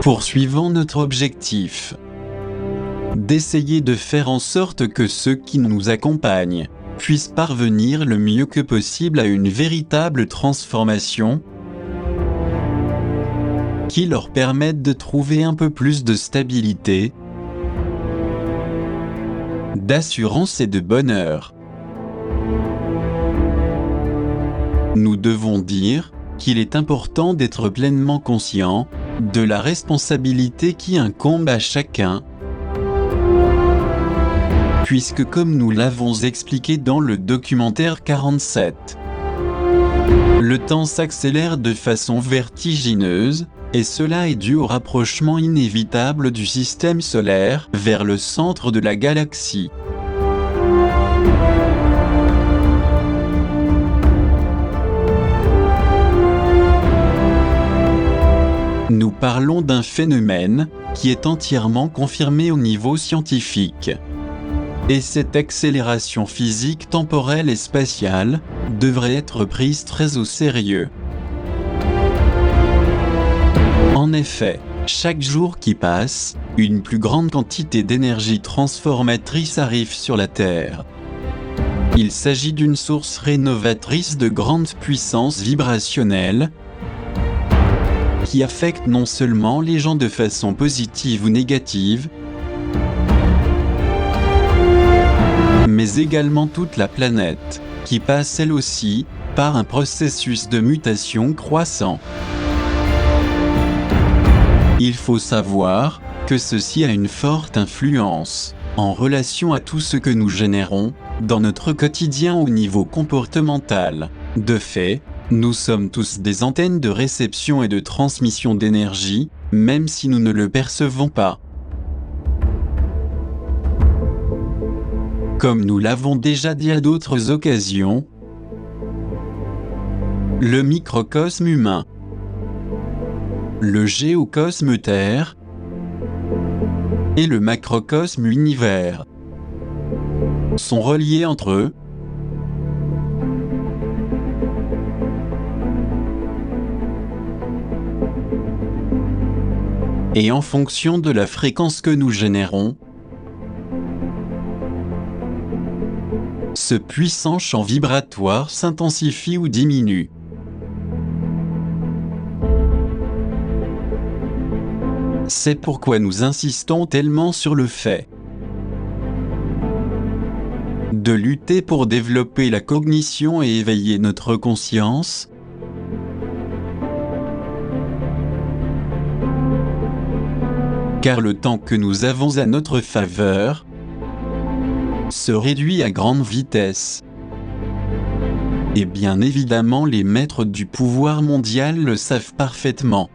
Poursuivons notre objectif d'essayer de faire en sorte que ceux qui nous accompagnent puissent parvenir le mieux que possible à une véritable transformation qui leur permette de trouver un peu plus de stabilité, d'assurance et de bonheur. Nous devons dire qu'il est important d'être pleinement conscient de la responsabilité qui incombe à chacun, puisque comme nous l'avons expliqué dans le documentaire 47, le temps s'accélère de façon vertigineuse, et cela est dû au rapprochement inévitable du système solaire vers le centre de la galaxie. Nous parlons d'un phénomène qui est entièrement confirmé au niveau scientifique. Et cette accélération physique, temporelle et spatiale devrait être prise très au sérieux. En effet, chaque jour qui passe, une plus grande quantité d'énergie transformatrice arrive sur la Terre. Il s'agit d'une source rénovatrice de grande puissance vibrationnelle qui affecte non seulement les gens de façon positive ou négative, mais également toute la planète, qui passe elle aussi par un processus de mutation croissant. Il faut savoir que ceci a une forte influence en relation à tout ce que nous générons dans notre quotidien au niveau comportemental. De fait, nous sommes tous des antennes de réception et de transmission d'énergie, même si nous ne le percevons pas. Comme nous l'avons déjà dit à d'autres occasions, le microcosme humain, le géocosme Terre et le macrocosme univers sont reliés entre eux. Et en fonction de la fréquence que nous générons, ce puissant champ vibratoire s'intensifie ou diminue. C'est pourquoi nous insistons tellement sur le fait de lutter pour développer la cognition et éveiller notre conscience, car le temps que nous avons à notre faveur se réduit à grande vitesse. Et bien évidemment, les maîtres du pouvoir mondial le savent parfaitement.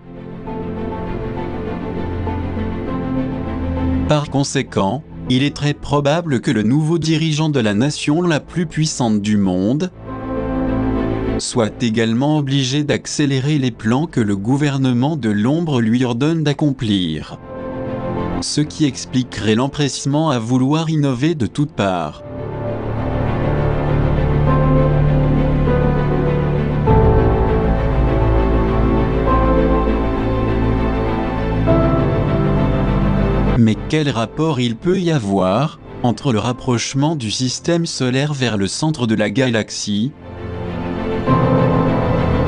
Par conséquent, il est très probable que le nouveau dirigeant de la nation la plus puissante du monde soit également obligé d'accélérer les plans que le gouvernement de l'ombre lui ordonne d'accomplir. Ce qui expliquerait l'empressement à vouloir innover de toutes parts. Mais quel rapport il peut y avoir entre le rapprochement du système solaire vers le centre de la galaxie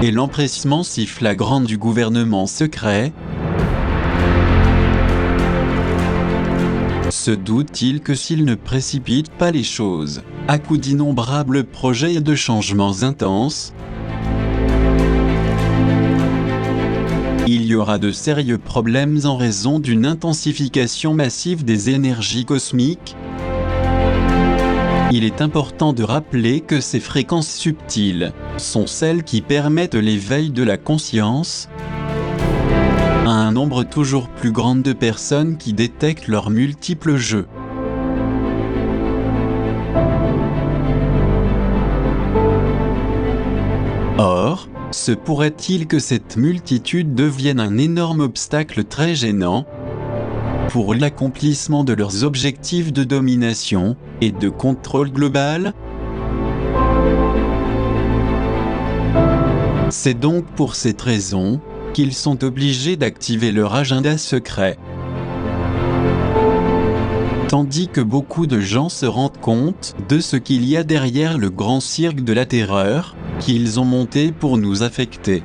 et l'empressement si flagrant du gouvernement secret? Se doute-t-il que s'il ne précipite pas les choses, à coup d'innombrables projets et de changements intenses, il y aura de sérieux problèmes en raison d'une intensification massive des énergies cosmiques? Il est important de rappeler que ces fréquences subtiles sont celles qui permettent l'éveil de la conscience à un nombre toujours plus grand de personnes qui détectent leurs multiples jeux. Or, se pourrait-il que cette multitude devienne un énorme obstacle très gênant pour l'accomplissement de leurs objectifs de domination et de contrôle global? C'est donc pour cette raison qu'ils sont obligés d'activer leur agenda secret. Tandis que beaucoup de gens se rendent compte de ce qu'il y a derrière le grand cirque de la terreur qu'ils ont monté pour nous affecter.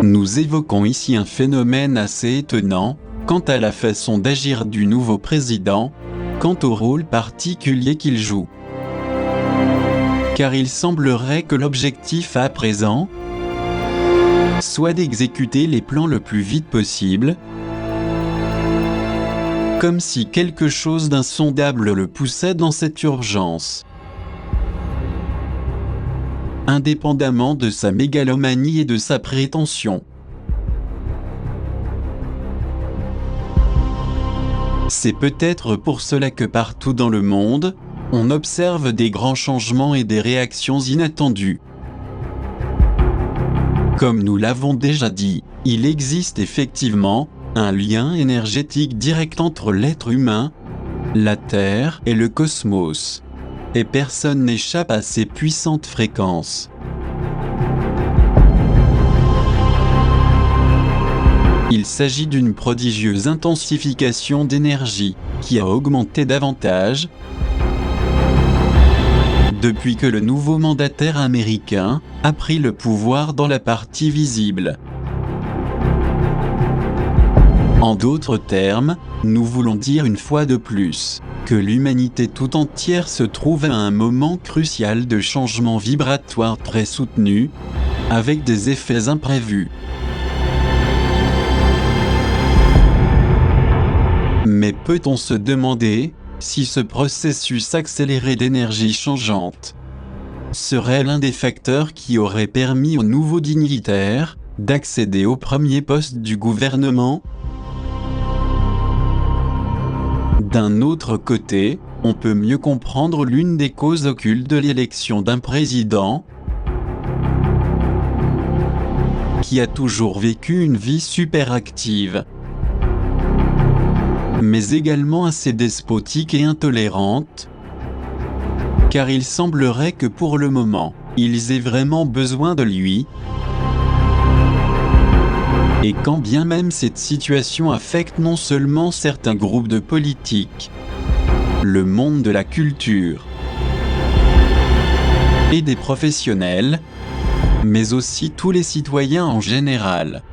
Nous évoquons ici un phénomène assez étonnant, quant à la façon d'agir du nouveau président, quant au rôle particulier qu'il joue. Car il semblerait que l'objectif à présent soit d'exécuter les plans le plus vite possible, comme si quelque chose d'insondable le poussait dans cette urgence. Indépendamment de sa mégalomanie et de sa prétention. C'est peut-être pour cela que partout dans le monde, on observe des grands changements et des réactions inattendues. Comme nous l'avons déjà dit, il existe effectivement un lien énergétique direct entre l'être humain, la Terre et le cosmos. Et personne n'échappe à ces puissantes fréquences. Il s'agit d'une prodigieuse intensification d'énergie qui a augmenté davantage depuis que le nouveau mandataire américain a pris le pouvoir dans la partie visible. En d'autres termes, nous voulons dire une fois de plus que l'humanité tout entière se trouve à un moment crucial de changement vibratoire très soutenu, avec des effets imprévus. Mais peut-on se demander si ce processus accéléré d'énergie changeante serait l'un des facteurs qui aurait permis aux nouveaux dignitaires d'accéder au premier poste du gouvernement ? D'un autre côté, on peut mieux comprendre l'une des causes occultes de l'élection d'un président qui a toujours vécu une vie super active, mais également assez despotique et intolérante, car il semblerait que pour le moment, ils aient vraiment besoin de lui. Et quand bien même cette situation affecte non seulement certains groupes de politiques, le monde de la culture et des professionnels, mais aussi tous les citoyens en général.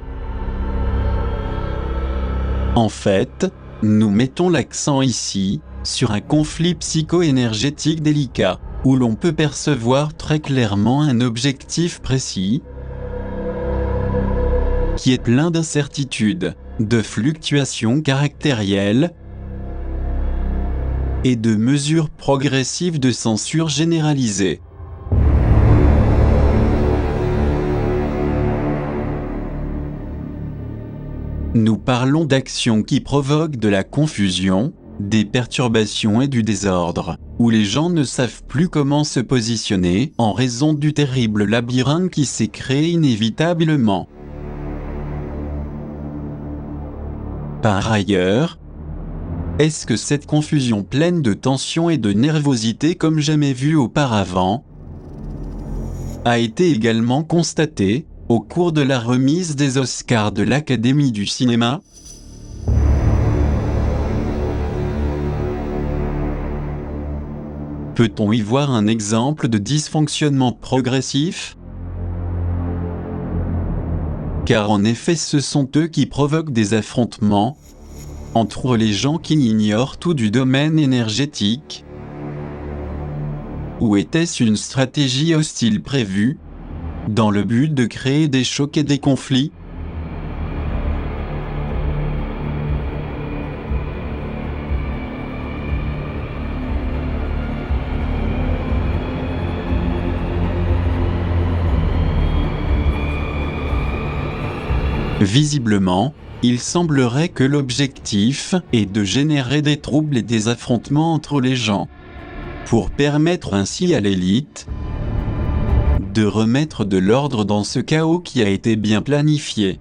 En fait, nous mettons l'accent ici sur un conflit psycho-énergétique délicat, où l'on peut percevoir très clairement un objectif précis, qui est plein d'incertitudes, de fluctuations caractérielles et de mesures progressives de censure généralisée. Nous parlons d'actions qui provoquent de la confusion, des perturbations et du désordre, où les gens ne savent plus comment se positionner en raison du terrible labyrinthe qui s'est créé inévitablement. Par ailleurs, est-ce que cette confusion pleine de tension et de nervosité comme jamais vue auparavant a été également constatée au cours de la remise des Oscars de l'Académie du cinéma ? Peut-on y voir un exemple de dysfonctionnement progressif ? Car en effet, ce sont eux qui provoquent des affrontements entre les gens qui ignorent tout du domaine énergétique. Ou était-ce une stratégie hostile prévue dans le but de créer des chocs et des conflits ? Visiblement, il semblerait que l'objectif est de générer des troubles et des affrontements entre les gens, pour permettre ainsi à l'élite de remettre de l'ordre dans ce chaos qui a été bien planifié.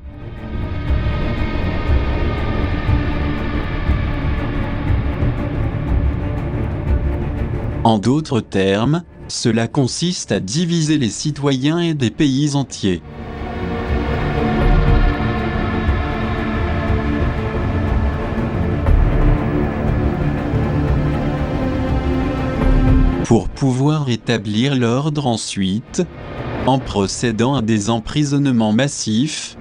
En d'autres termes, cela consiste à diviser les citoyens et des pays entiers. Pour pouvoir établir l'ordre ensuite, en procédant à des emprisonnements massifs,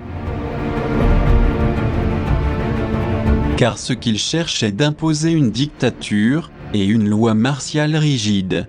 car ce qu'ils cherchent est d'imposer une dictature et une loi martiale rigide.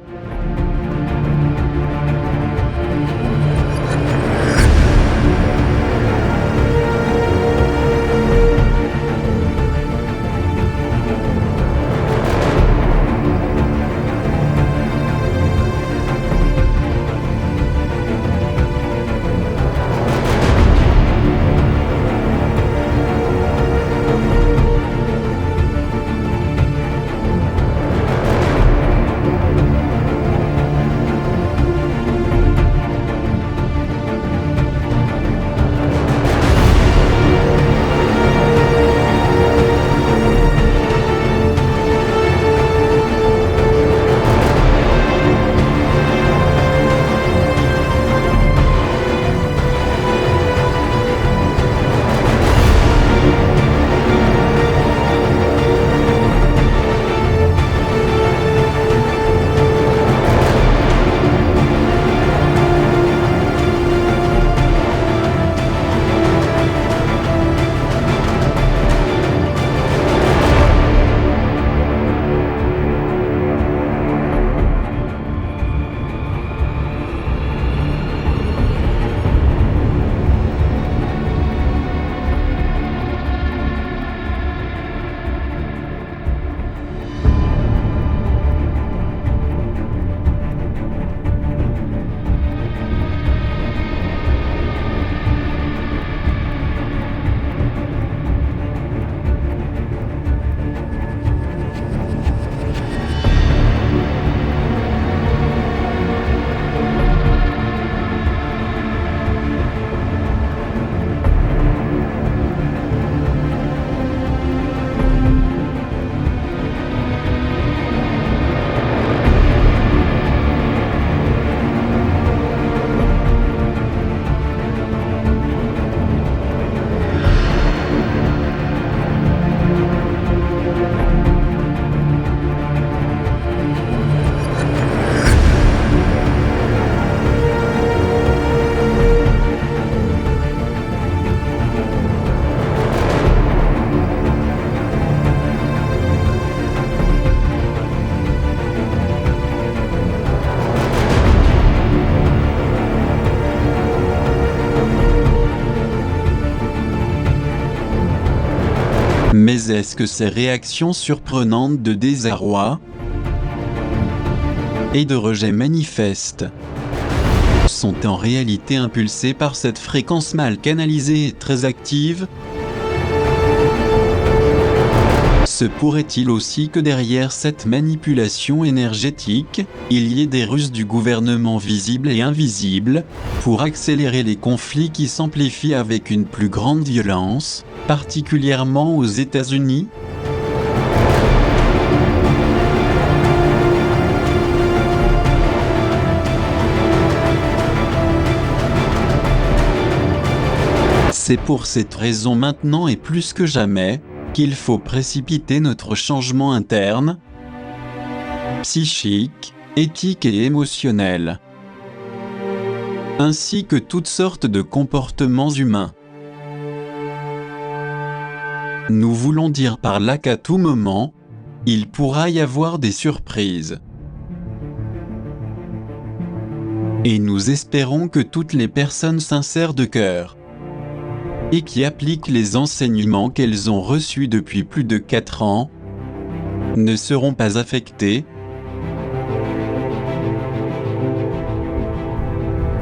Mais est-ce que ces réactions surprenantes de désarroi et de rejet manifeste sont en réalité impulsées par cette fréquence mal canalisée et très active ? Se pourrait-il aussi que derrière cette manipulation énergétique, il y ait des ruses du gouvernement visibles et invisibles, pour accélérer les conflits qui s'amplifient avec une plus grande violence, particulièrement aux États-Unis ? C'est pour cette raison maintenant et plus que jamais, qu'il faut précipiter notre changement interne, psychique, éthique et émotionnel, ainsi que toutes sortes de comportements humains. Nous voulons dire par là qu'à tout moment, il pourra y avoir des surprises. Et nous espérons que toutes les personnes sincères de cœur et qui appliquent les enseignements qu'elles ont reçus depuis plus de 4 ans, ne seront pas affectées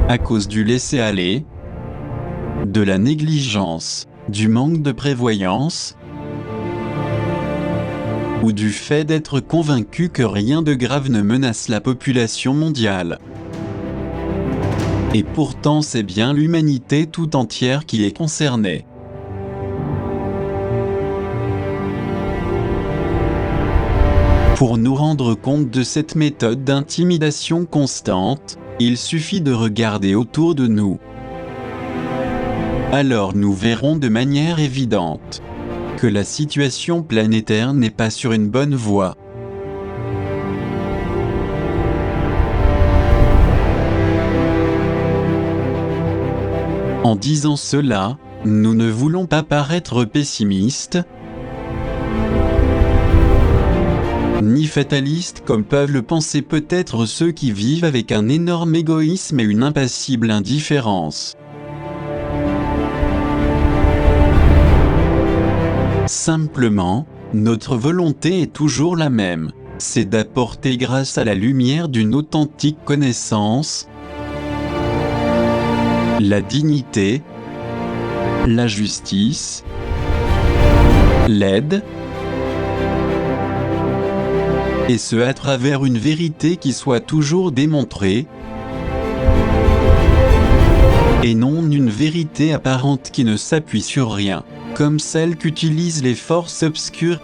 à cause du laisser-aller, de la négligence, du manque de prévoyance ou du fait d'être convaincu que rien de grave ne menace la population mondiale. Et pourtant c'est bien l'humanité tout entière qui est concernée. Pour nous rendre compte de cette méthode d'intimidation constante, il suffit de regarder autour de nous. Alors nous verrons de manière évidente que la situation planétaire n'est pas sur une bonne voie. En disant cela, nous ne voulons pas paraître pessimistes, ni fatalistes comme peuvent le penser peut-être ceux qui vivent avec un énorme égoïsme et une impassible indifférence. Simplement, notre volonté est toujours la même, c'est d'apporter grâce à la lumière d'une authentique connaissance, la dignité, la justice, l'aide, et ce à travers une vérité qui soit toujours démontrée, et non une vérité apparente qui ne s'appuie sur rien, comme celle qu'utilisent les forces obscures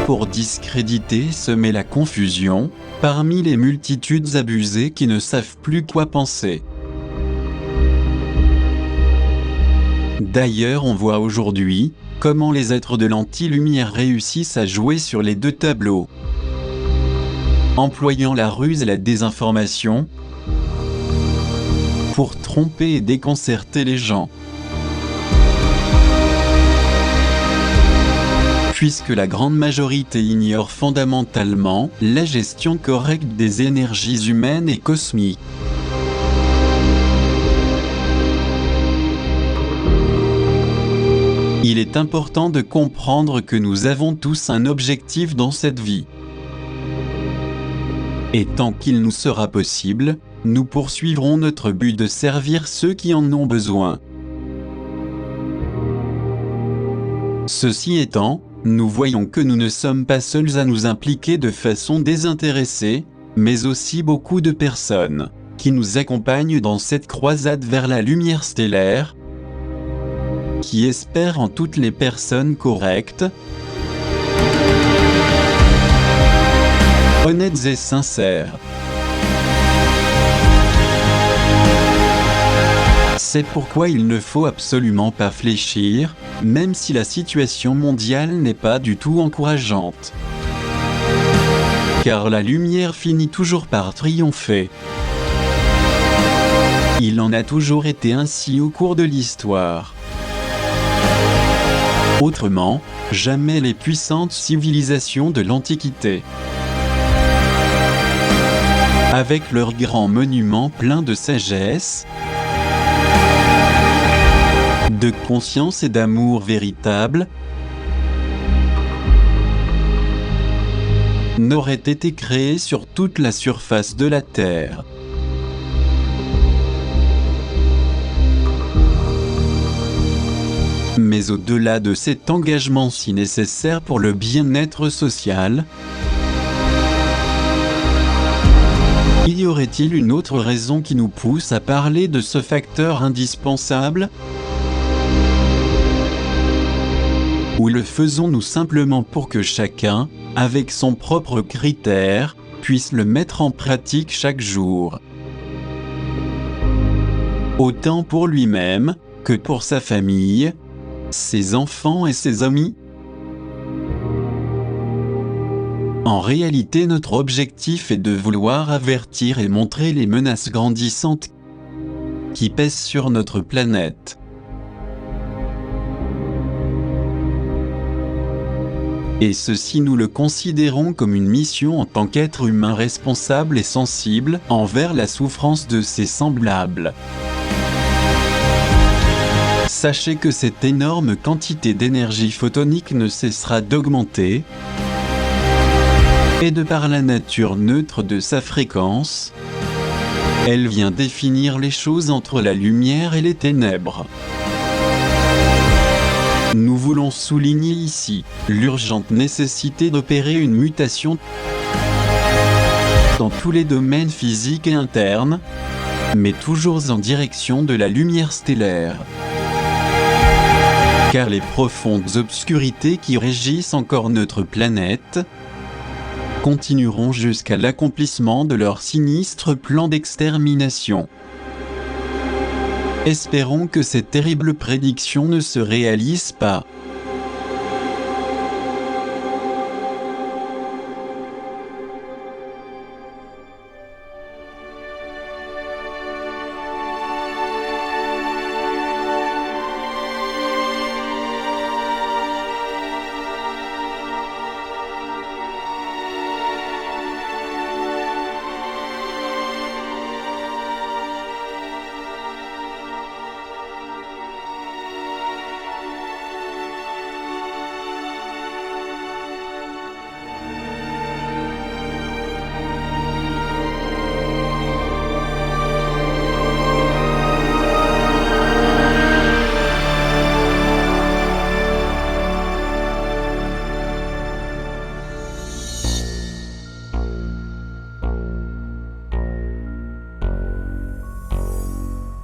pour discréditer et semer la confusion parmi les multitudes abusées qui ne savent plus quoi penser. D'ailleurs, on voit aujourd'hui comment les êtres de l'anti-lumière réussissent à jouer sur les deux tableaux, employant la ruse et la désinformation pour tromper et déconcerter les gens. Puisque la grande majorité ignore fondamentalement la gestion correcte des énergies humaines et cosmiques. Il est important de comprendre que nous avons tous un objectif dans cette vie. Et tant qu'il nous sera possible, nous poursuivrons notre but de servir ceux qui en ont besoin. Ceci étant, nous voyons que nous ne sommes pas seuls à nous impliquer de façon désintéressée, mais aussi beaucoup de personnes qui nous accompagnent dans cette croisade vers la lumière stellaire, qui espèrent en toutes les personnes correctes, honnêtes et sincères. C'est pourquoi il ne faut absolument pas fléchir, même si la situation mondiale n'est pas du tout encourageante. Car la lumière finit toujours par triompher. Il en a toujours été ainsi au cours de l'histoire. Autrement, jamais les puissantes civilisations de l'Antiquité, avec leurs grands monuments pleins de sagesse, de conscience et d'amour véritable, n'auraient été créés sur toute la surface de la Terre. Mais au-delà de cet engagement si nécessaire pour le bien-être social, y aurait-il une autre raison qui nous pousse à parler de ce facteur indispensable ? Ou le faisons-nous simplement pour que chacun, avec son propre critère, puisse le mettre en pratique chaque jour ? Autant pour lui-même, que pour sa famille, ses enfants et ses amis ? En réalité, notre objectif est de vouloir avertir et montrer les menaces grandissantes qui pèsent sur notre planète. Et ceci, nous le considérons comme une mission en tant qu'être humain responsable et sensible envers la souffrance de ses semblables. Sachez que cette énorme quantité d'énergie photonique ne cessera d'augmenter, et de par la nature neutre de sa fréquence, elle vient définir les choses entre la lumière et les ténèbres. Nous voulons souligner ici l'urgente nécessité d'opérer une mutation dans tous les domaines physiques et internes, mais toujours en direction de la lumière stellaire. Car les profondes obscurités qui régissent encore notre planète continueront jusqu'à l'accomplissement de leur sinistre plan d'extermination. Espérons que cette terrible prédiction ne se réalise pas.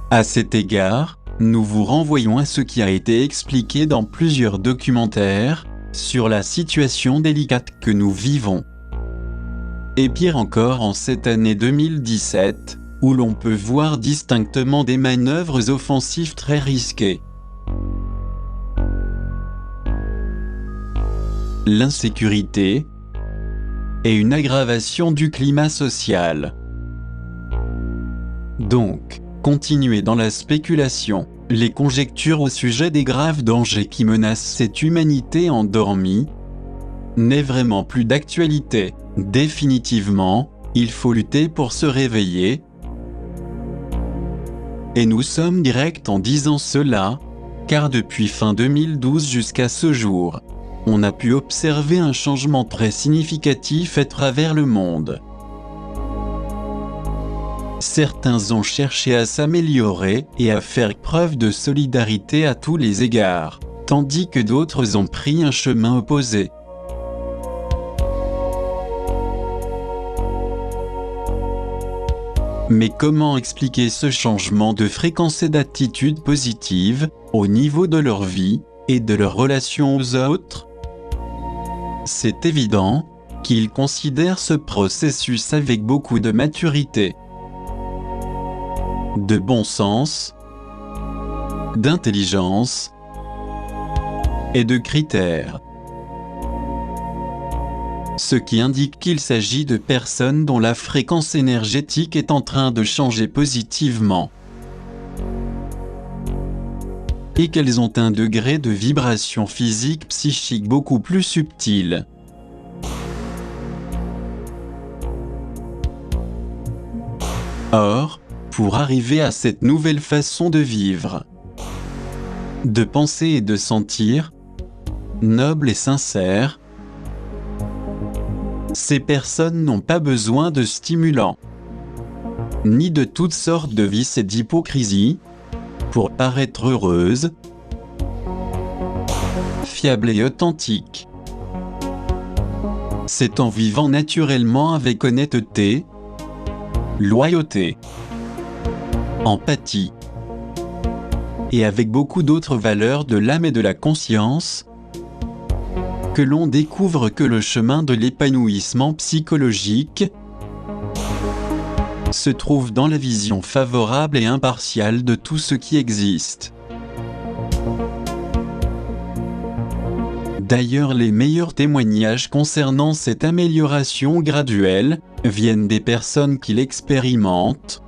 À cet égard, nous vous renvoyons à ce qui a été expliqué dans plusieurs documentaires sur la situation délicate que nous vivons. Et pire encore en cette année 2017, où l'on peut voir distinctement des manœuvres offensives très risquées. L'insécurité et une aggravation du climat social. Donc, continuer dans la spéculation, les conjectures au sujet des graves dangers qui menacent cette humanité endormie, n'est vraiment plus d'actualité. Définitivement, il faut lutter pour se réveiller. Et nous sommes directs en disant cela, car depuis fin 2012 jusqu'à ce jour, on a pu observer un changement très significatif à travers le monde. Certains ont cherché à s'améliorer et à faire preuve de solidarité à tous les égards, tandis que d'autres ont pris un chemin opposé. Mais comment expliquer ce changement de fréquence et d'attitude positive au niveau de leur vie et de leur relation aux autres ? C'est évident qu'ils considèrent ce processus avec beaucoup de maturité, de bon sens, d'intelligence et de critères. Ce qui indique qu'il s'agit de personnes dont la fréquence énergétique est en train de changer positivement et qu'elles ont un degré de vibration physique psychique beaucoup plus subtil. Or, pour arriver à cette nouvelle façon de vivre, de penser et de sentir, noble et sincère, ces personnes n'ont pas besoin de stimulants, ni de toutes sortes de vices et d'hypocrisie, pour paraître heureuses, fiable et authentique. C'est en vivant naturellement avec honnêteté, loyauté, empathie, et avec beaucoup d'autres valeurs de l'âme et de la conscience, que l'on découvre que le chemin de l'épanouissement psychologique se trouve dans la vision favorable et impartiale de tout ce qui existe. D'ailleurs, les meilleurs témoignages concernant cette amélioration graduelle viennent des personnes qui l'expérimentent,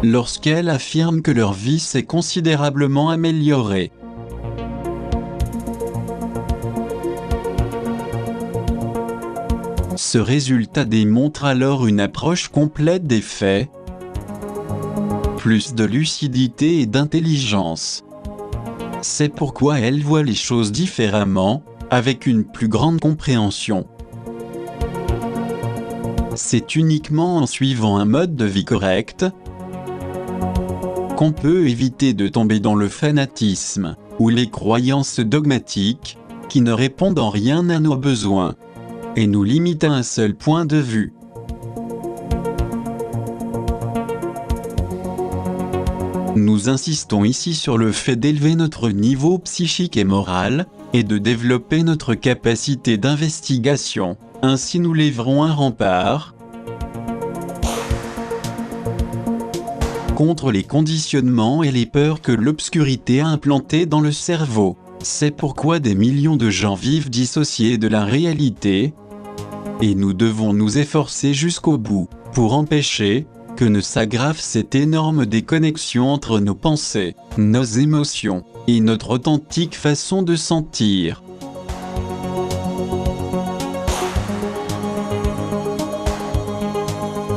lorsqu'elles affirment que leur vie s'est considérablement améliorée. Ce résultat démontre alors une approche complète des faits, plus de lucidité et d'intelligence. C'est pourquoi elles voient les choses différemment, avec une plus grande compréhension. C'est uniquement en suivant un mode de vie correct qu'on peut éviter de tomber dans le fanatisme ou les croyances dogmatiques qui ne répondent en rien à nos besoins et nous limitent à un seul point de vue. Nous insistons ici sur le fait d'élever notre niveau psychique et moral, et de développer notre capacité d'investigation. Ainsi nous lèverons un rempart contre les conditionnements et les peurs que l'obscurité a implantées dans le cerveau. C'est pourquoi des millions de gens vivent dissociés de la réalité, et nous devons nous efforcer jusqu'au bout pour empêcher que ne s'aggrave cette énorme déconnexion entre nos pensées, nos émotions et notre authentique façon de sentir.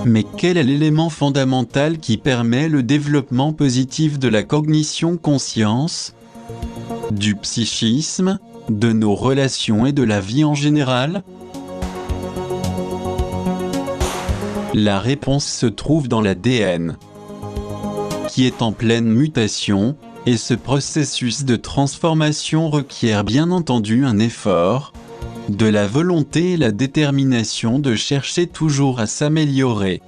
Mais quel est l'élément fondamental qui permet le développement positif de la cognition-conscience, du psychisme, de nos relations et de la vie en général ? La réponse se trouve dans l'ADN, qui est en pleine mutation, et ce processus de transformation requiert bien entendu un effort, de la volonté et la détermination de chercher toujours à s'améliorer.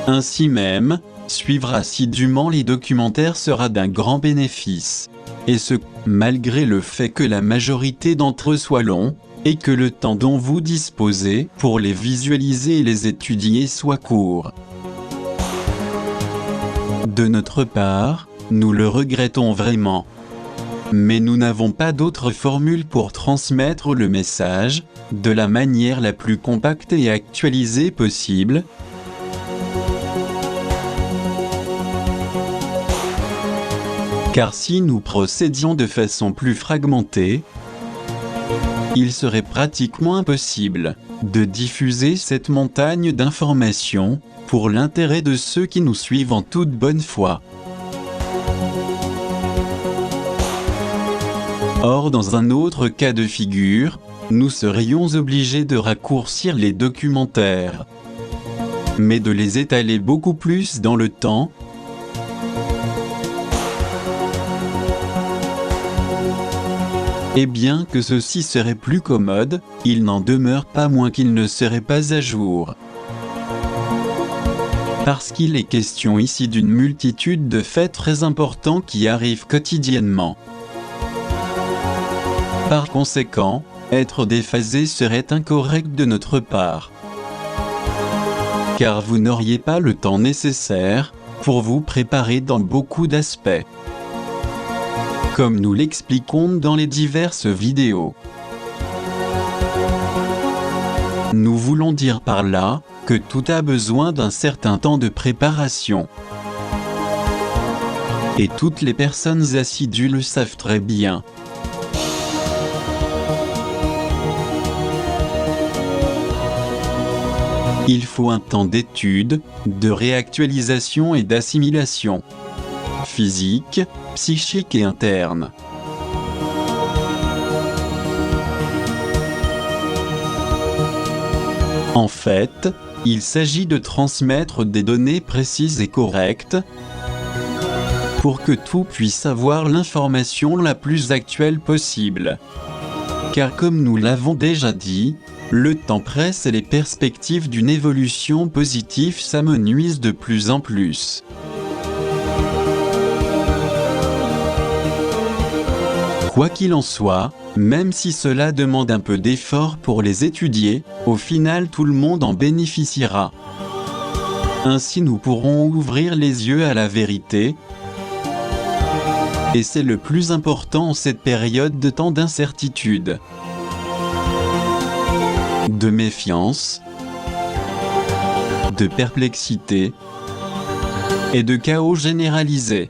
Ainsi même, suivre assidûment les documentaires sera d'un grand bénéfice, et ce, malgré le fait que la majorité d'entre eux soient longs, et que le temps dont vous disposez pour les visualiser et les étudier soit court. De notre part, nous le regrettons vraiment. Mais nous n'avons pas d'autre formule pour transmettre le message, de la manière la plus compacte et actualisée possible. Car si nous procédions de façon plus fragmentée, il serait pratiquement impossible de diffuser cette montagne d'informations pour l'intérêt de ceux qui nous suivent en toute bonne foi. Or, dans un autre cas de figure, nous serions obligés de raccourcir les documentaires, mais de les étaler beaucoup plus dans le temps. Et bien que ceci serait plus commode, il n'en demeure pas moins qu'il ne serait pas à jour. Parce qu'il est question ici d'une multitude de faits très importants qui arrivent quotidiennement. Par conséquent, être déphasé serait incorrect de notre part. Car vous n'auriez pas le temps nécessaire pour vous préparer dans beaucoup d'aspects, comme nous l'expliquons dans les diverses vidéos. Nous voulons dire par là que tout a besoin d'un certain temps de préparation. Et toutes les personnes assidues le savent très bien. Il faut un temps d'étude, de réactualisation et d'assimilation, physique, psychique et interne. En fait, il s'agit de transmettre des données précises et correctes, pour que tout puisse avoir l'information la plus actuelle possible. Car comme nous l'avons déjà dit, le temps presse et les perspectives d'une évolution positive s'amenuisent de plus en plus. Quoi qu'il en soit, même si cela demande un peu d'effort pour les étudier, au final tout le monde en bénéficiera. Ainsi nous pourrons ouvrir les yeux à la vérité. Et c'est le plus important en cette période de temps d'incertitude, de méfiance, de perplexité et de chaos généralisé.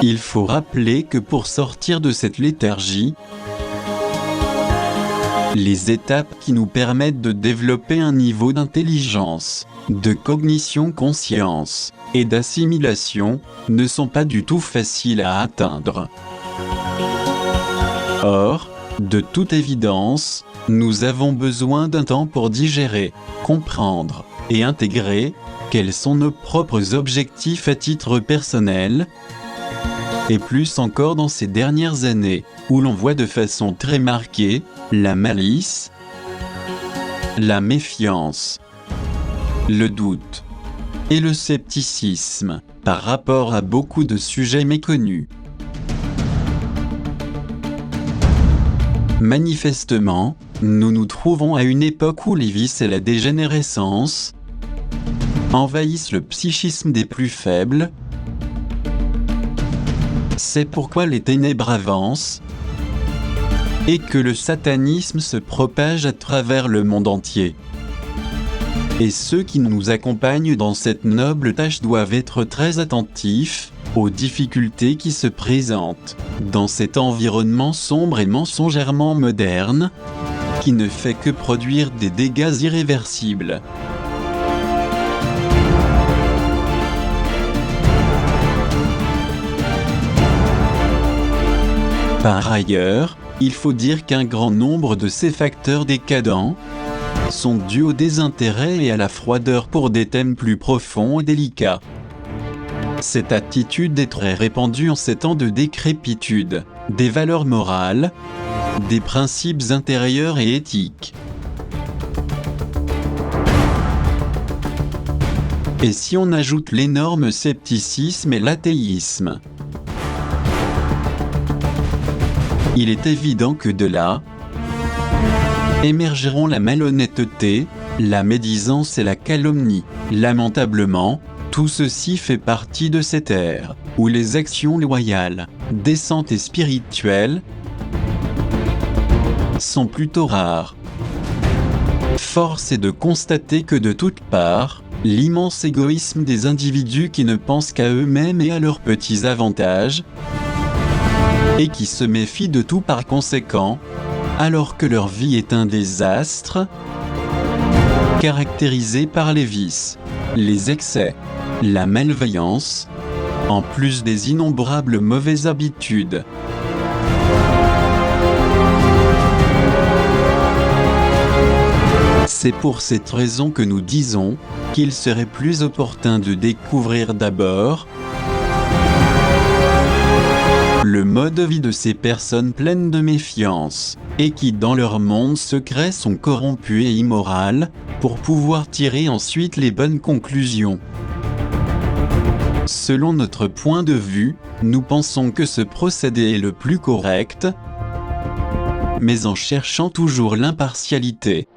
Il faut rappeler que pour sortir de cette léthargie, les étapes qui nous permettent de développer un niveau d'intelligence, de cognition-conscience et d'assimilation ne sont pas du tout faciles à atteindre. Or, de toute évidence, nous avons besoin d'un temps pour digérer, comprendre et intégrer quels sont nos propres objectifs à titre personnel, et plus encore dans ces dernières années, où l'on voit de façon très marquée la malice, la méfiance, le doute et le scepticisme par rapport à beaucoup de sujets méconnus. Manifestement, nous nous trouvons à une époque où les vices et la dégénérescence envahissent le psychisme des plus faibles. C'est pourquoi les ténèbres avancent et que le satanisme se propage à travers le monde entier. Et ceux qui nous accompagnent dans cette noble tâche doivent être très attentifs aux difficultés qui se présentent dans cet environnement sombre et mensongèrement moderne, qui ne fait que produire des dégâts irréversibles. Par ailleurs, il faut dire qu'un grand nombre de ces facteurs décadents sont dus au désintérêt et à la froideur pour des thèmes plus profonds et délicats. Cette attitude est très répandue en ces temps de décrépitude des valeurs morales, des principes intérieurs et éthiques. Et si on ajoute l'énorme scepticisme et l'athéisme, il est évident que de là émergeront la malhonnêteté, la médisance et la calomnie. Lamentablement, tout ceci fait partie de cette ère où les actions loyales, décentes et spirituelles sont plutôt rares. Force est de constater que de toutes parts, l'immense égoïsme des individus qui ne pensent qu'à eux-mêmes et à leurs petits avantages, et qui se méfient de tout par conséquent, alors que leur vie est un désastre, caractérisé par les vices, les excès, la malveillance, en plus des innombrables mauvaises habitudes. C'est pour cette raison que nous disons qu'il serait plus opportun de découvrir d'abord le mode de vie de ces personnes pleines de méfiance, et qui dans leur monde secret sont corrompues et immorales, pour pouvoir tirer ensuite les bonnes conclusions. Selon notre point de vue, nous pensons que ce procédé est le plus correct, mais en cherchant toujours l'impartialité.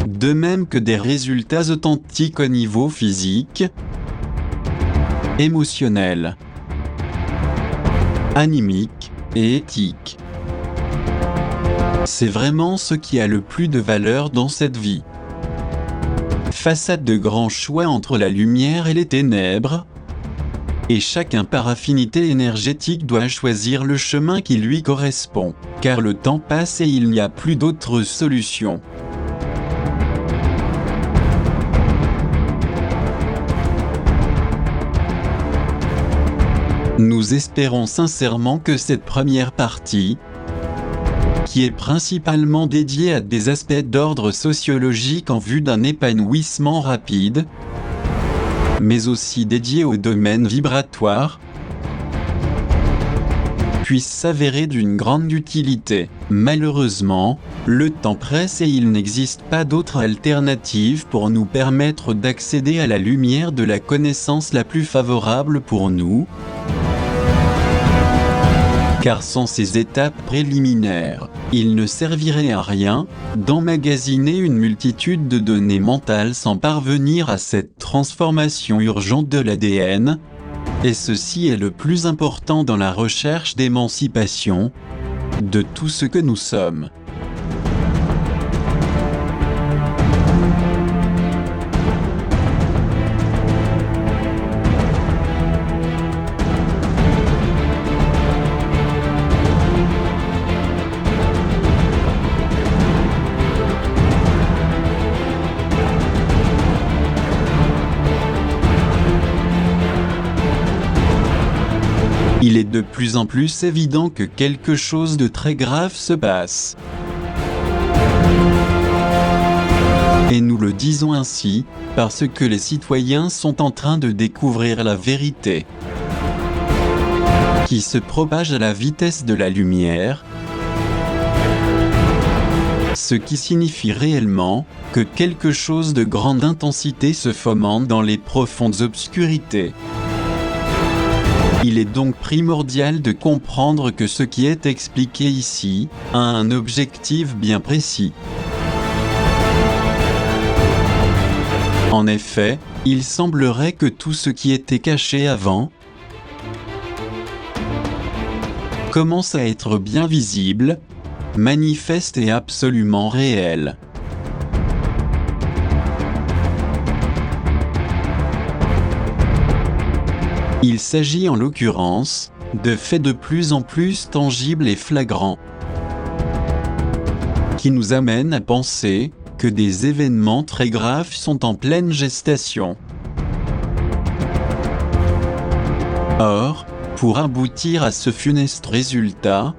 De même que des résultats authentiques au niveau physique, émotionnel, animique et éthique. C'est vraiment ce qui a le plus de valeur dans cette vie. Face à de grands choix entre la lumière et les ténèbres, et chacun par affinité énergétique doit choisir le chemin qui lui correspond, car le temps passe et il n'y a plus d'autre solution. Nous espérons sincèrement que cette première partie qui est principalement dédié à des aspects d'ordre sociologique en vue d'un épanouissement rapide, mais aussi dédié au domaine vibratoire, puisse s'avérer d'une grande utilité. Malheureusement, le temps presse et il n'existe pas d'autre alternative pour nous permettre d'accéder à la lumière de la connaissance la plus favorable pour nous, car sans ces étapes préliminaires, il ne servirait à rien d'emmagasiner une multitude de données mentales sans parvenir à cette transformation urgente de l'ADN, et ceci est le plus important dans la recherche d'émancipation de tout ce que nous sommes. Il est de plus en plus évident que quelque chose de très grave se passe. Et nous le disons ainsi, parce que les citoyens sont en train de découvrir la vérité, qui se propage à la vitesse de la lumière, ce qui signifie réellement que quelque chose de grande intensité se fomente dans les profondes obscurités. Il est donc primordial de comprendre que ce qui est expliqué ici a un objectif bien précis. En effet, il semblerait que tout ce qui était caché avant commence à être bien visible, manifeste et absolument réel. Il s'agit en l'occurrence de faits de plus en plus tangibles et flagrants, qui nous amènent à penser que des événements très graves sont en pleine gestation. Or, pour aboutir à ce funeste résultat,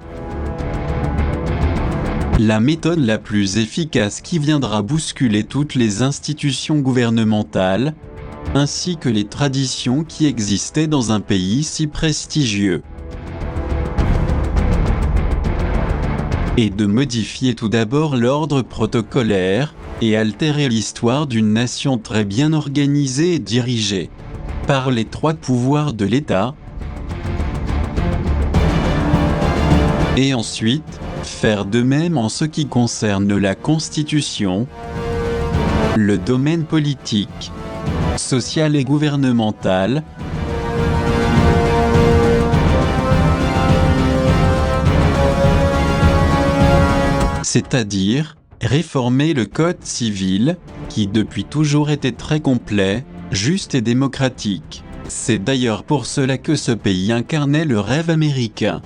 la méthode la plus efficace qui viendra bousculer toutes les institutions gouvernementales, ainsi que les traditions qui existaient dans un pays si prestigieux, et de modifier tout d'abord l'ordre protocolaire et altérer l'histoire d'une nation très bien organisée et dirigée par les trois pouvoirs de l'État, et ensuite faire de même en ce qui concerne la Constitution, le domaine politique, social et gouvernemental, c'est-à-dire réformer le Code civil, qui depuis toujours était très complet, juste et démocratique. C'est d'ailleurs pour cela que ce pays incarnait le rêve américain,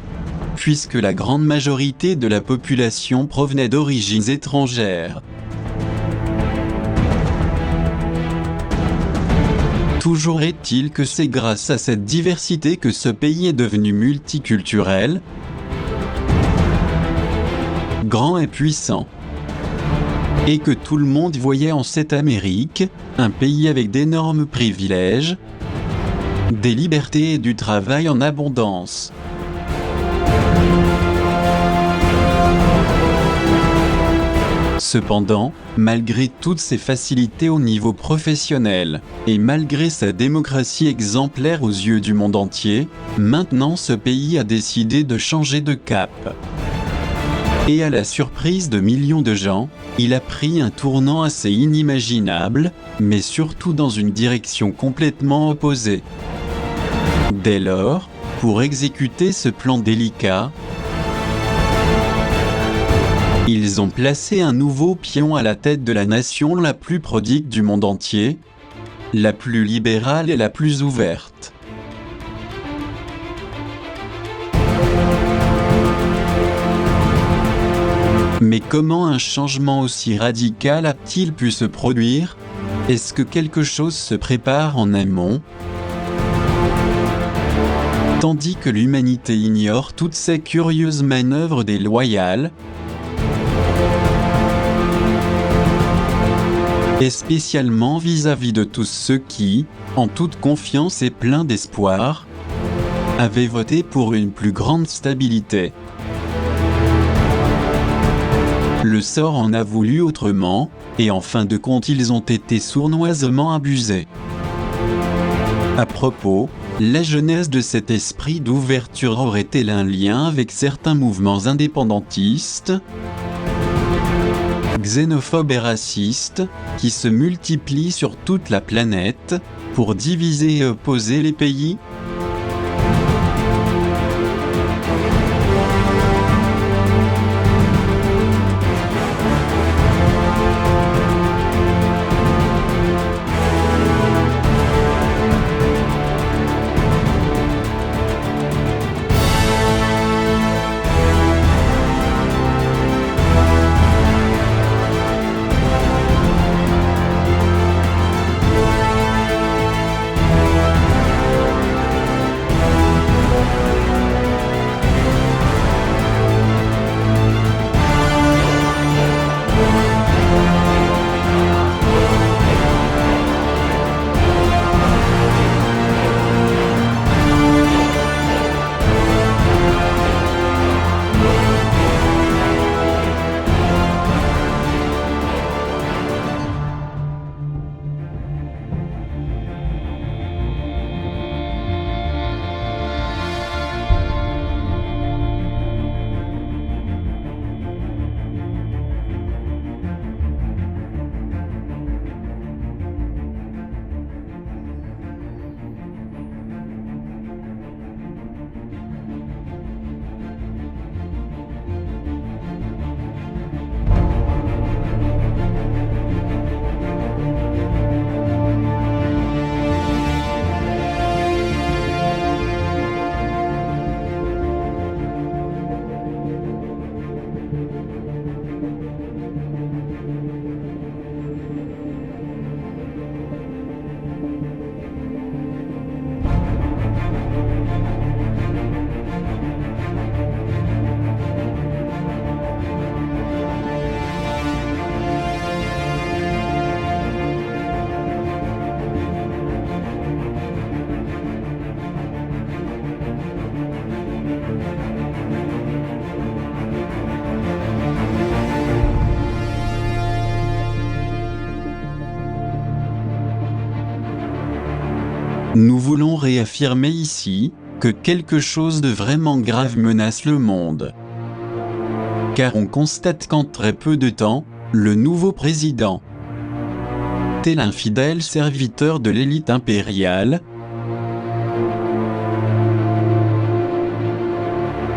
puisque la grande majorité de la population provenait d'origines étrangères. Toujours est-il que c'est grâce à cette diversité que ce pays est devenu multiculturel, grand et puissant, et que tout le monde voyait en cette Amérique un pays avec d'énormes privilèges, des libertés et du travail en abondance. Cependant, malgré toutes ces facilités au niveau professionnel, et malgré sa démocratie exemplaire aux yeux du monde entier, maintenant ce pays a décidé de changer de cap. Et à la surprise de millions de gens, il a pris un tournant assez inimaginable, mais surtout dans une direction complètement opposée. Dès lors, pour exécuter ce plan délicat, ils ont placé un nouveau pion à la tête de la nation la plus prodigue du monde entier, la plus libérale et la plus ouverte. Mais comment un changement aussi radical a-t-il pu se produire? Est-ce que quelque chose se prépare en amont? Tandis que l'humanité ignore toutes ces curieuses manœuvres déloyales, et spécialement vis-à-vis de tous ceux qui, en toute confiance et pleins d'espoir, avaient voté pour une plus grande stabilité. Le sort en a voulu autrement, et en fin de compte ils ont été sournoisement abusés. À propos, la genèse de cet esprit d'ouverture aurait-elle un lien avec certains mouvements indépendantistes, xénophobes et racistes, qui se multiplient sur toute la planète, pour diviser et opposer les pays ? Nous voulons réaffirmer ici que quelque chose de vraiment grave menace le monde. Car on constate qu'en très peu de temps, le nouveau président, tel un fidèle serviteur de l'élite impériale,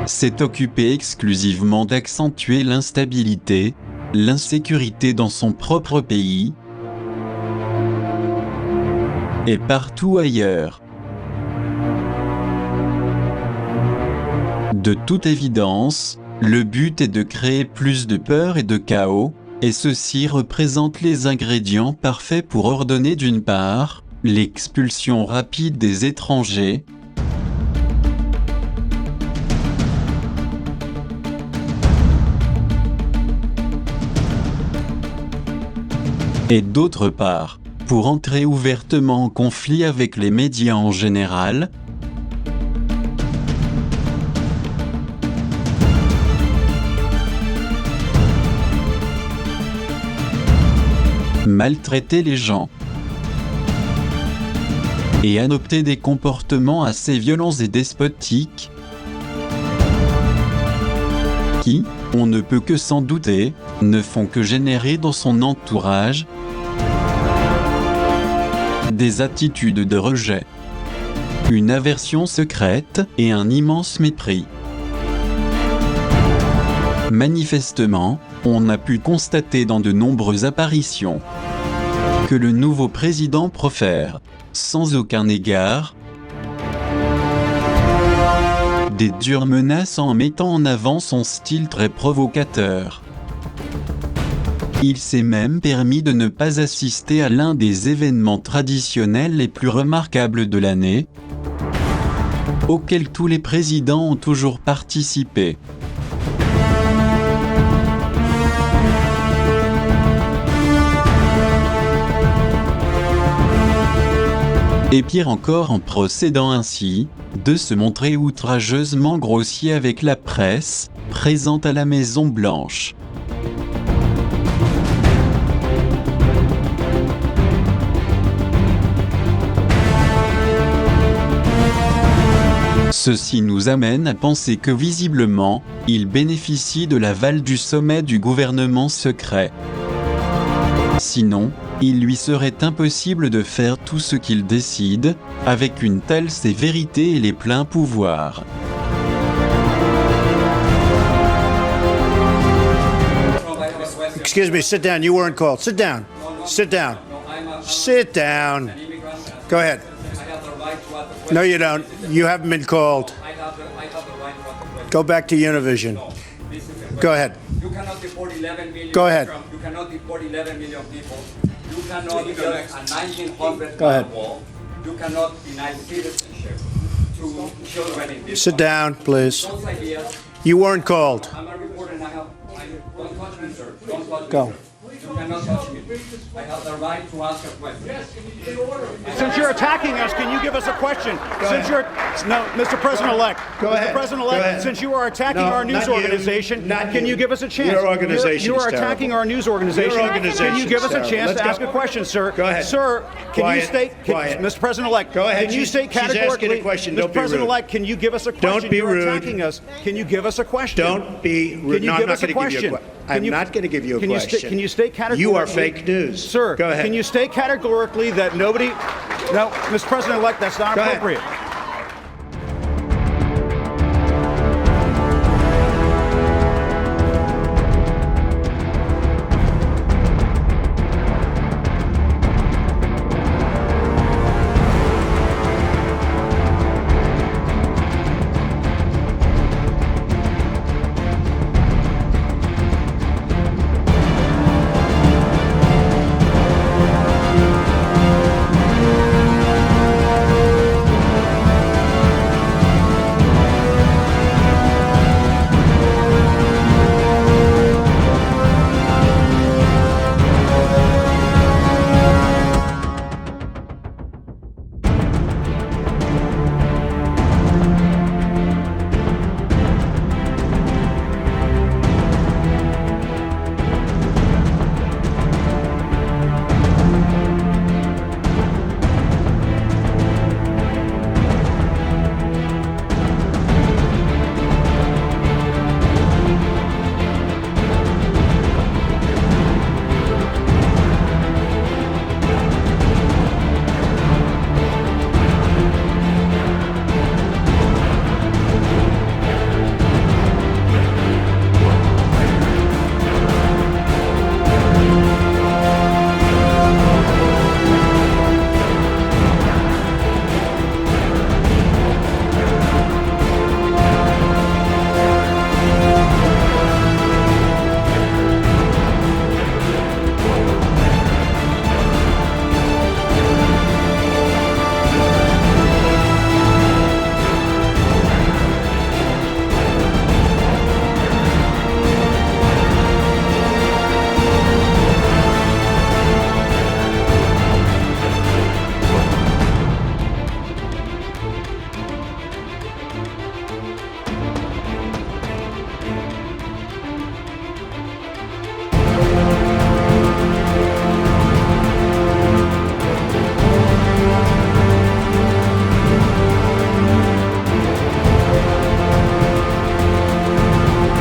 s'est occupé exclusivement d'accentuer l'instabilité, l'insécurité dans son propre pays, et partout ailleurs. De toute évidence, le but est de créer plus de peur et de chaos, et ceci représente les ingrédients parfaits pour ordonner d'une part, l'expulsion rapide des étrangers, et d'autre part, pour entrer ouvertement en conflit avec les médias en général, maltraiter les gens et adopter des comportements assez violents et despotiques qui, on ne peut que s'en douter, ne font que générer dans son entourage des attitudes de rejet, une aversion secrète et un immense mépris. Manifestement, on a pu constater dans de nombreuses apparitions que le nouveau président profère, sans aucun égard, des dures menaces en mettant en avant son style très provocateur. Il s'est même permis de ne pas assister à l'un des événements traditionnels les plus remarquables de l'année, auxquels tous les présidents ont toujours participé. Et pire encore en procédant ainsi, de se montrer outrageusement grossier avec la presse, présente à la Maison Blanche. Ceci nous amène à penser que visiblement, il bénéficie de l'aval du sommet du gouvernement secret. Sinon, il lui serait impossible de faire tout ce qu'il décide, avec une telle sévérité et les pleins pouvoirs. Excuse me, sit down. You weren't called. Sit down. Sit down. Sit down. Go ahead. No, you don't. You haven't been called. Go back to Univision. Go ahead. You cannot deport 11 million. Go ahead. You cannot deport 11 million people. You cannot build a 1900 Go ahead. wall. You cannot deny citizenship to children in this Sit country. down, please. Those ideas, You weren't called. I'm a reporter and don't touch me, sir. Don't touch Go. me, sir. You cannot touch me. I have the right to ask a question. Since you're attacking us, can you give us a question? Since you're no, Mr. President-elect. Go ahead. Mr. President-elect, Go ahead. since you are attacking No, our news not you. organization, Not can you. you give us a chance? Your organization You is are attacking terrible. our news organization. Your organization Can you give us a is chance terrible. to Let's ask go. a question, sir? Go ahead. Sir, can Quiet. you state, Quiet. Mr. President-elect? Go ahead. Can you state She's asking a categorically, question. Mr. Don't be rude. President-elect, can you give us a question? Don't be You're rude. attacking us. Can you give us a question? Don't be rude. Can you No, give I'm not us a going to give you a question? question. Can I'm you- not going to give you a can you question. can you state categorically? You are fake news. Sir, Go ahead. can you state categorically that nobody... No, Mr. President-elect, that's not Go ahead. appropriate.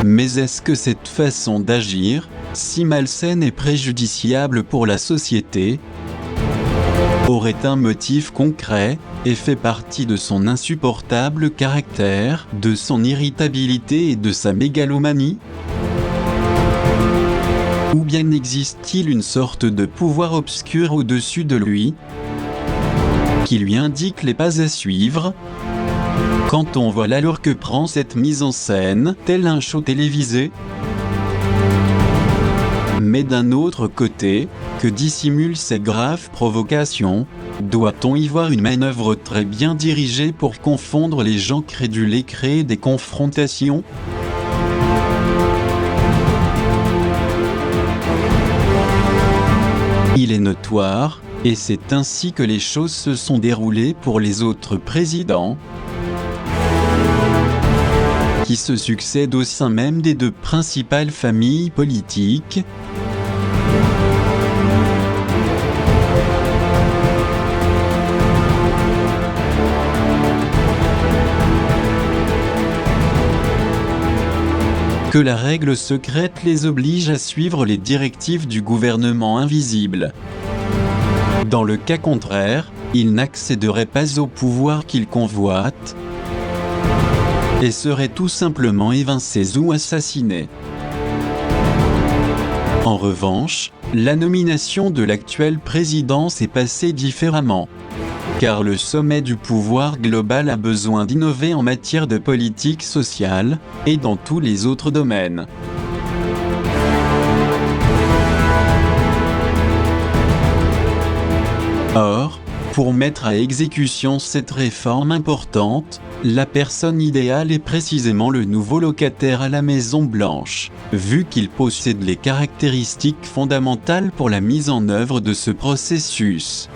Mais est-ce que cette façon d'agir, si malsaine et préjudiciable pour la société, aurait un motif concret et fait partie de son insupportable caractère, de son irritabilité et de sa mégalomanie? Ou bien existe-t-il une sorte de pouvoir obscur au-dessus de lui, qui lui indique les pas à suivre? Quand on voit l'allure que prend cette mise en scène, tel un show télévisé. Mais d'un autre côté, que dissimulent ces graves provocations? Doit-on y voir une manœuvre très bien dirigée pour confondre les gens crédules et créer des confrontations? Il est notoire Et c'est ainsi que les choses se sont déroulées pour les autres présidents, qui se succèdent au sein même des deux principales familles politiques, que la règle secrète les oblige à suivre les directives du gouvernement invisible. Dans le cas contraire, ils n'accéderaient pas au pouvoir qu'ils convoitent et seraient tout simplement évincés ou assassinés. En revanche, la nomination de l'actuel président s'est passée différemment, car le sommet du pouvoir global a besoin d'innover en matière de politique sociale et dans tous les autres domaines. Or, pour mettre à exécution cette réforme importante, la personne idéale est précisément le nouveau locataire à la Maison Blanche, vu qu'il possède les caractéristiques fondamentales pour la mise en œuvre de ce processus.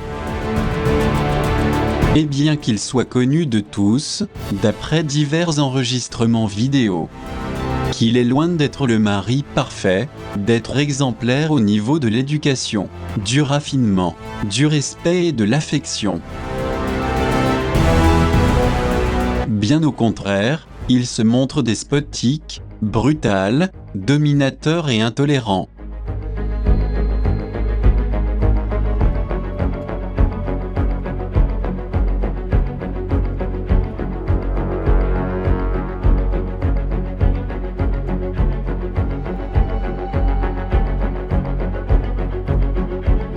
Et bien qu'il soit connu de tous, d'après divers enregistrements vidéo, qu'il est loin d'être le mari parfait, d'être exemplaire au niveau de l'éducation, du raffinement, du respect et de l'affection. Bien au contraire, il se montre despotique, brutal, dominateur et intolérant.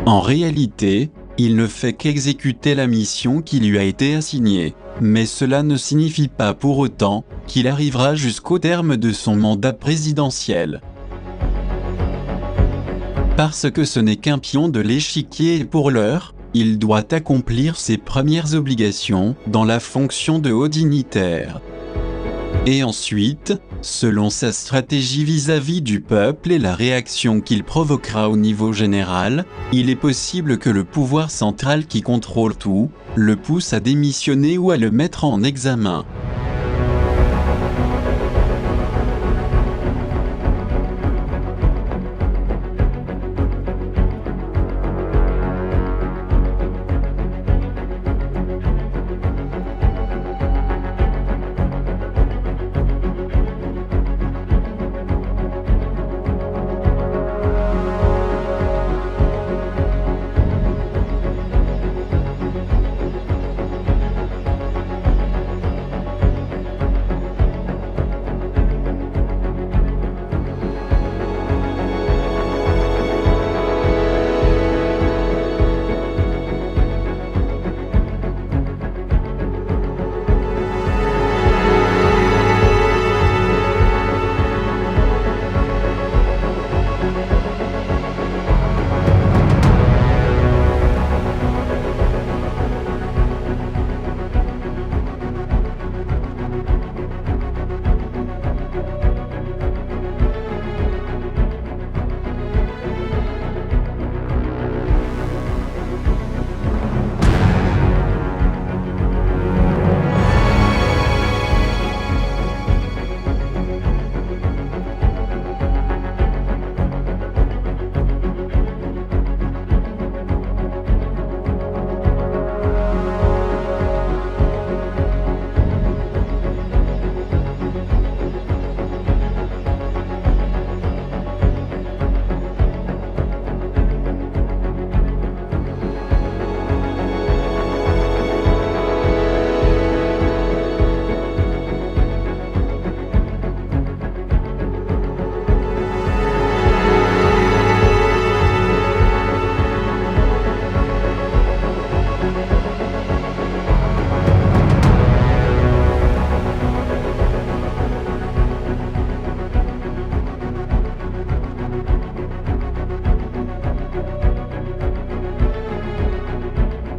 En réalité, il ne fait qu'exécuter la mission qui lui a été assignée, mais cela ne signifie pas pour autant qu'il arrivera jusqu'au terme de son mandat présidentiel. Parce que ce n'est qu'un pion de l'échiquier et pour l'heure, il doit accomplir ses premières obligations dans la fonction de haut dignitaire. Et ensuite, selon sa stratégie vis-à-vis du peuple et la réaction qu'il provoquera au niveau général, il est possible que le pouvoir central qui contrôle tout, le pousse à démissionner ou à le mettre en examen.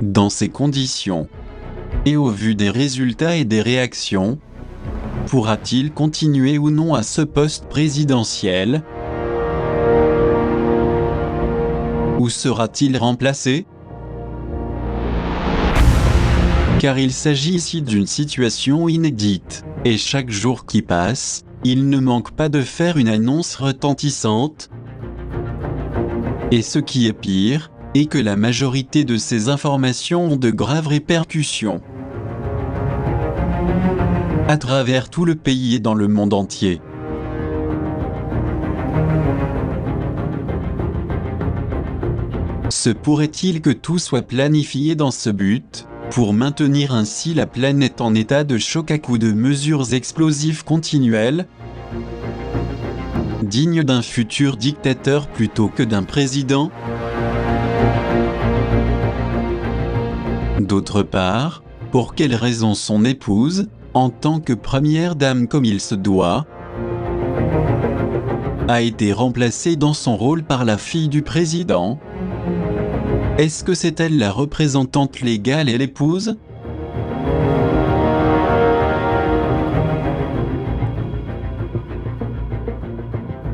Dans ces conditions, et au vu des résultats et des réactions, pourra-t-il continuer ou non à ce poste présidentiel? Ou sera-t-il remplacé? car il s'agit ici d'une situation inédite, et chaque jour qui passe, il ne manque pas de faire une annonce retentissante. Et ce qui est pire, est que la majorité de ces informations ont de graves répercussions à travers tout le pays et dans le monde entier. Se pourrait-il que tout soit planifié dans ce but, pour maintenir ainsi la planète en état de choc à coups de mesures explosives continuelles, dignes d'un futur dictateur plutôt que d'un président? D'autre part, pour quelle raison son épouse, en tant que première dame comme il se doit, a été remplacée dans son rôle par la fille du président? Est-ce que c'est elle la représentante légale et l'épouse?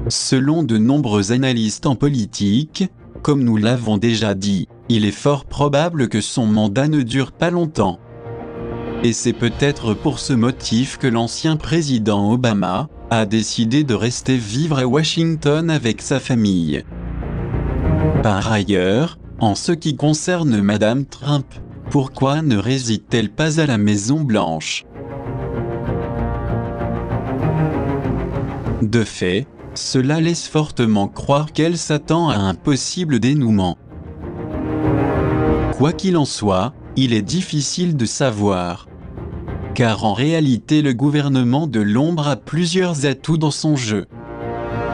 Selon de nombreux analystes en politique, comme nous l'avons déjà dit, il est fort probable que son mandat ne dure pas longtemps. Et c'est peut-être pour ce motif que l'ancien président Obama a décidé de rester vivre à Washington avec sa famille. Par ailleurs, en ce qui concerne Madame Trump, pourquoi ne réside-t-elle pas à la Maison-Blanche? De fait, cela laisse fortement croire qu'elle s'attend à un possible dénouement. Quoi qu'il en soit, il est difficile de savoir. Car en réalité le gouvernement de l'ombre a plusieurs atouts dans son jeu.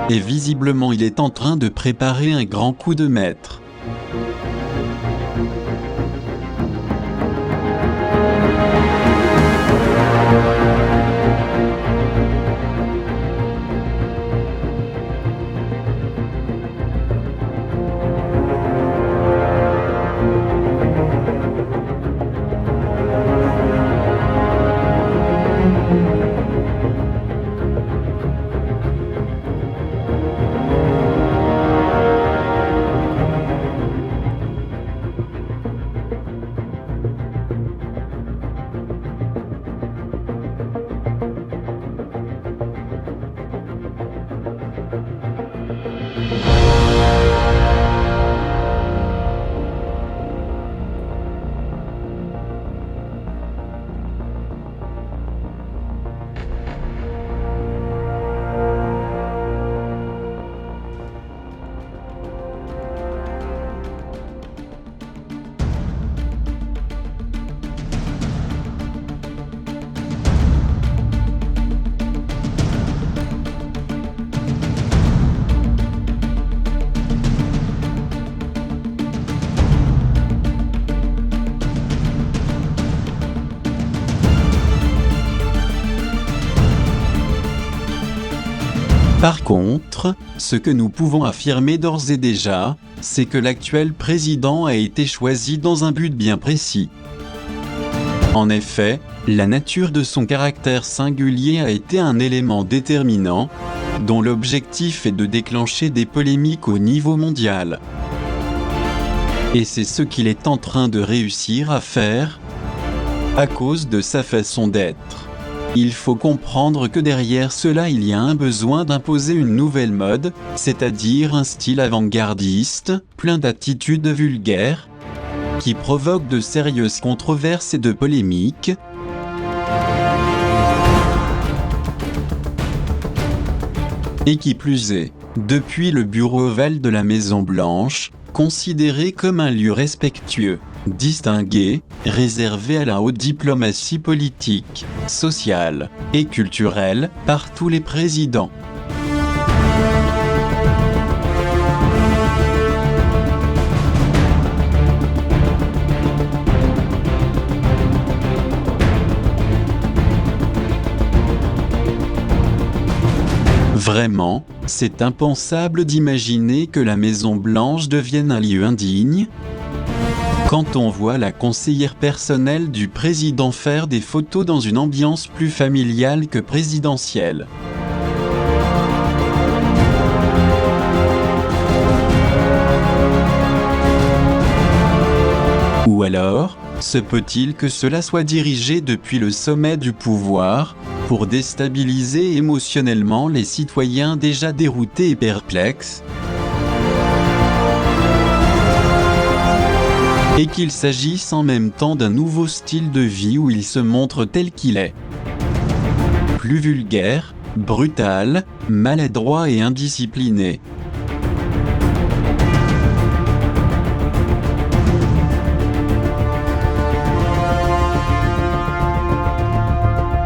Et visiblement il est en train de préparer un grand coup de maître. Par contre, ce que nous pouvons affirmer d'ores et déjà, c'est que l'actuel président a été choisi dans un but bien précis. En effet, la nature de son caractère singulier a été un élément déterminant, dont l'objectif est de déclencher des polémiques au niveau mondial. Et c'est ce qu'il est en train de réussir à faire, à cause de sa façon d'être. Il faut comprendre que derrière cela il y a un besoin d'imposer une nouvelle mode, c'est-à-dire un style avant-gardiste, plein d'attitudes vulgaires, qui provoque de sérieuses controverses et de polémiques. Et qui plus est, depuis le bureau ovale de la Maison-Blanche, considéré comme un lieu respectueux, distingué, réservé à la haute diplomatie politique, sociale et culturelle par tous les présidents. Vraiment, c'est impensable d'imaginer que la Maison-Blanche devienne un lieu indigne. Quand on voit la conseillère personnelle du président faire des photos dans une ambiance plus familiale que présidentielle. Ou alors, Se peut-il que cela soit dirigé depuis le sommet du pouvoir, pour déstabiliser émotionnellement les citoyens déjà déroutés et perplexes ? Et qu'il s'agisse en même temps d'un nouveau style de vie où il se montre tel qu'il est. Plus vulgaire, brutal, maladroit et indiscipliné.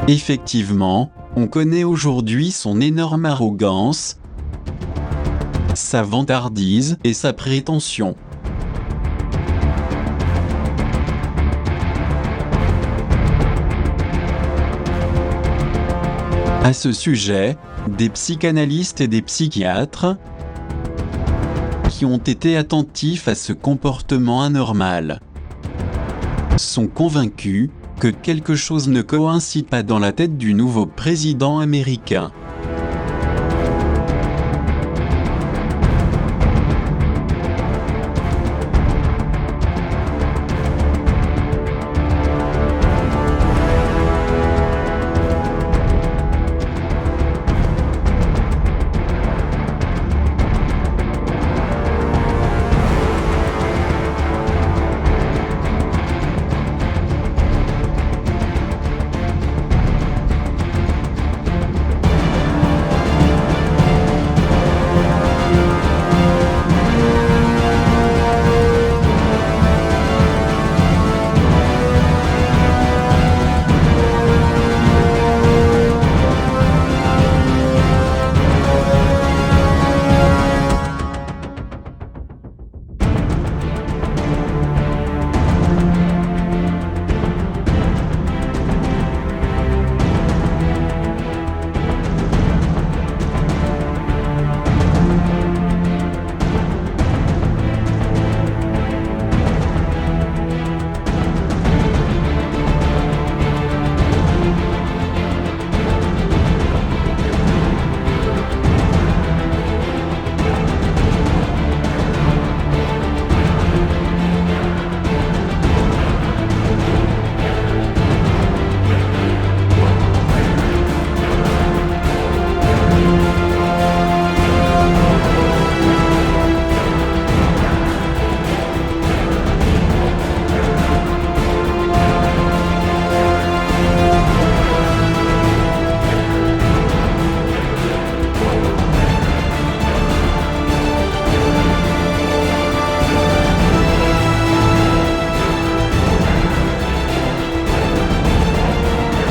Effectivement, on connaît aujourd'hui son énorme arrogance, sa vantardise et sa prétention. À ce sujet, des psychanalystes et des psychiatres qui ont été attentifs à ce comportement anormal sont convaincus que quelque chose ne coïncide pas dans la tête du nouveau président américain.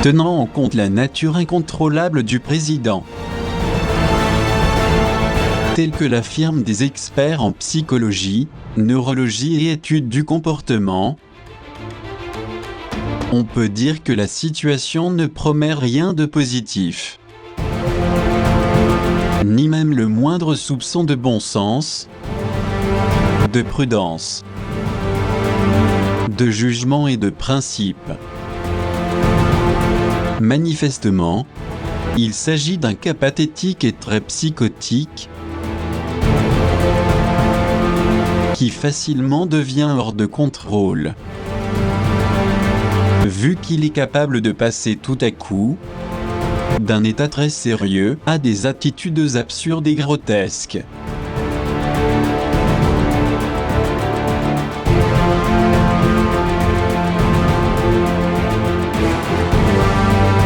Tenant en compte la nature incontrôlable du président, tel que l'affirment des experts en psychologie, neurologie et études du comportement, on peut dire que la situation ne promet rien de positif. Ni même le moindre soupçon de bon sens, de prudence, de jugement et de principe. Manifestement, il s'agit d'un cas pathétique et très psychotique qui facilement devient hors de contrôle, vu qu'il est capable de passer tout à coup d'un état très sérieux à des attitudes absurdes et grotesques.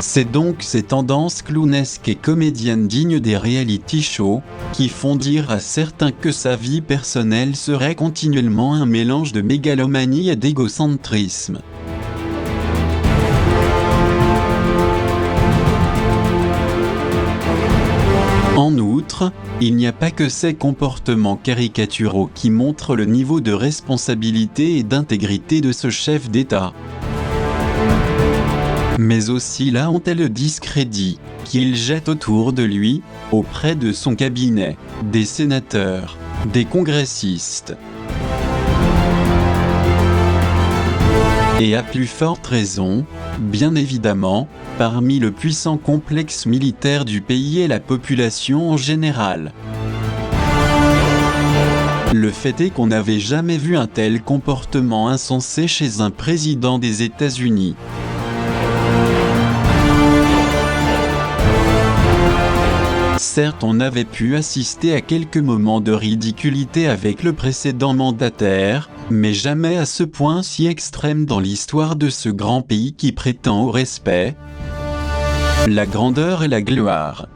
C'est donc ces tendances clownesques et comédiennes dignes des reality shows qui font dire à certains que sa vie personnelle serait continuellement un mélange de mégalomanie et d'égocentrisme. En outre, il n'y a pas que ces comportements caricaturaux qui montrent le niveau de responsabilité et d'intégrité de ce chef d'État, mais aussi la honte et le discrédit qu'il jette autour de lui, auprès de son cabinet, des sénateurs, des congressistes. Et à plus forte raison, bien évidemment, parmi le puissant complexe militaire du pays et la population en général. Le fait est qu'on n'avait jamais vu un tel comportement insensé chez un président des États-Unis. Certes, on avait pu assister à quelques moments de ridiculité avec le précédent mandataire, mais jamais à ce point si extrême dans l'histoire de ce grand pays qui prétend au respect, la grandeur et la gloire.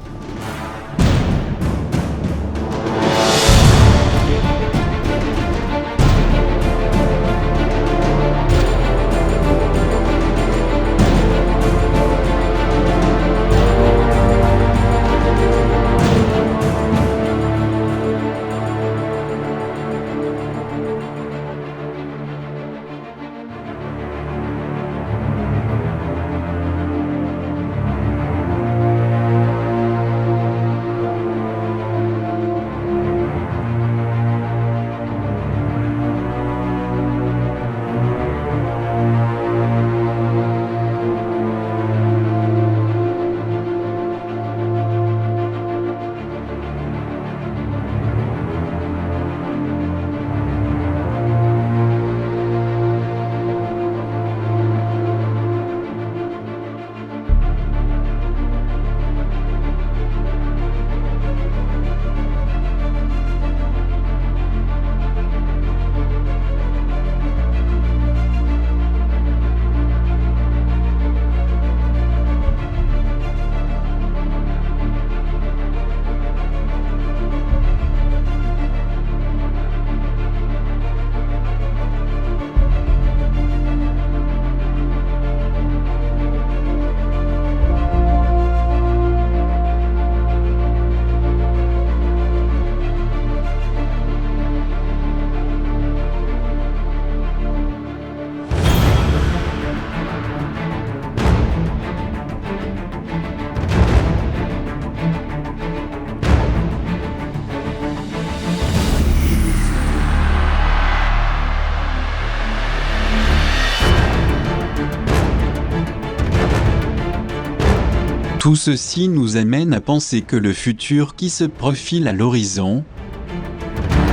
Tout ceci nous amène à penser que le futur qui se profile à l'horizon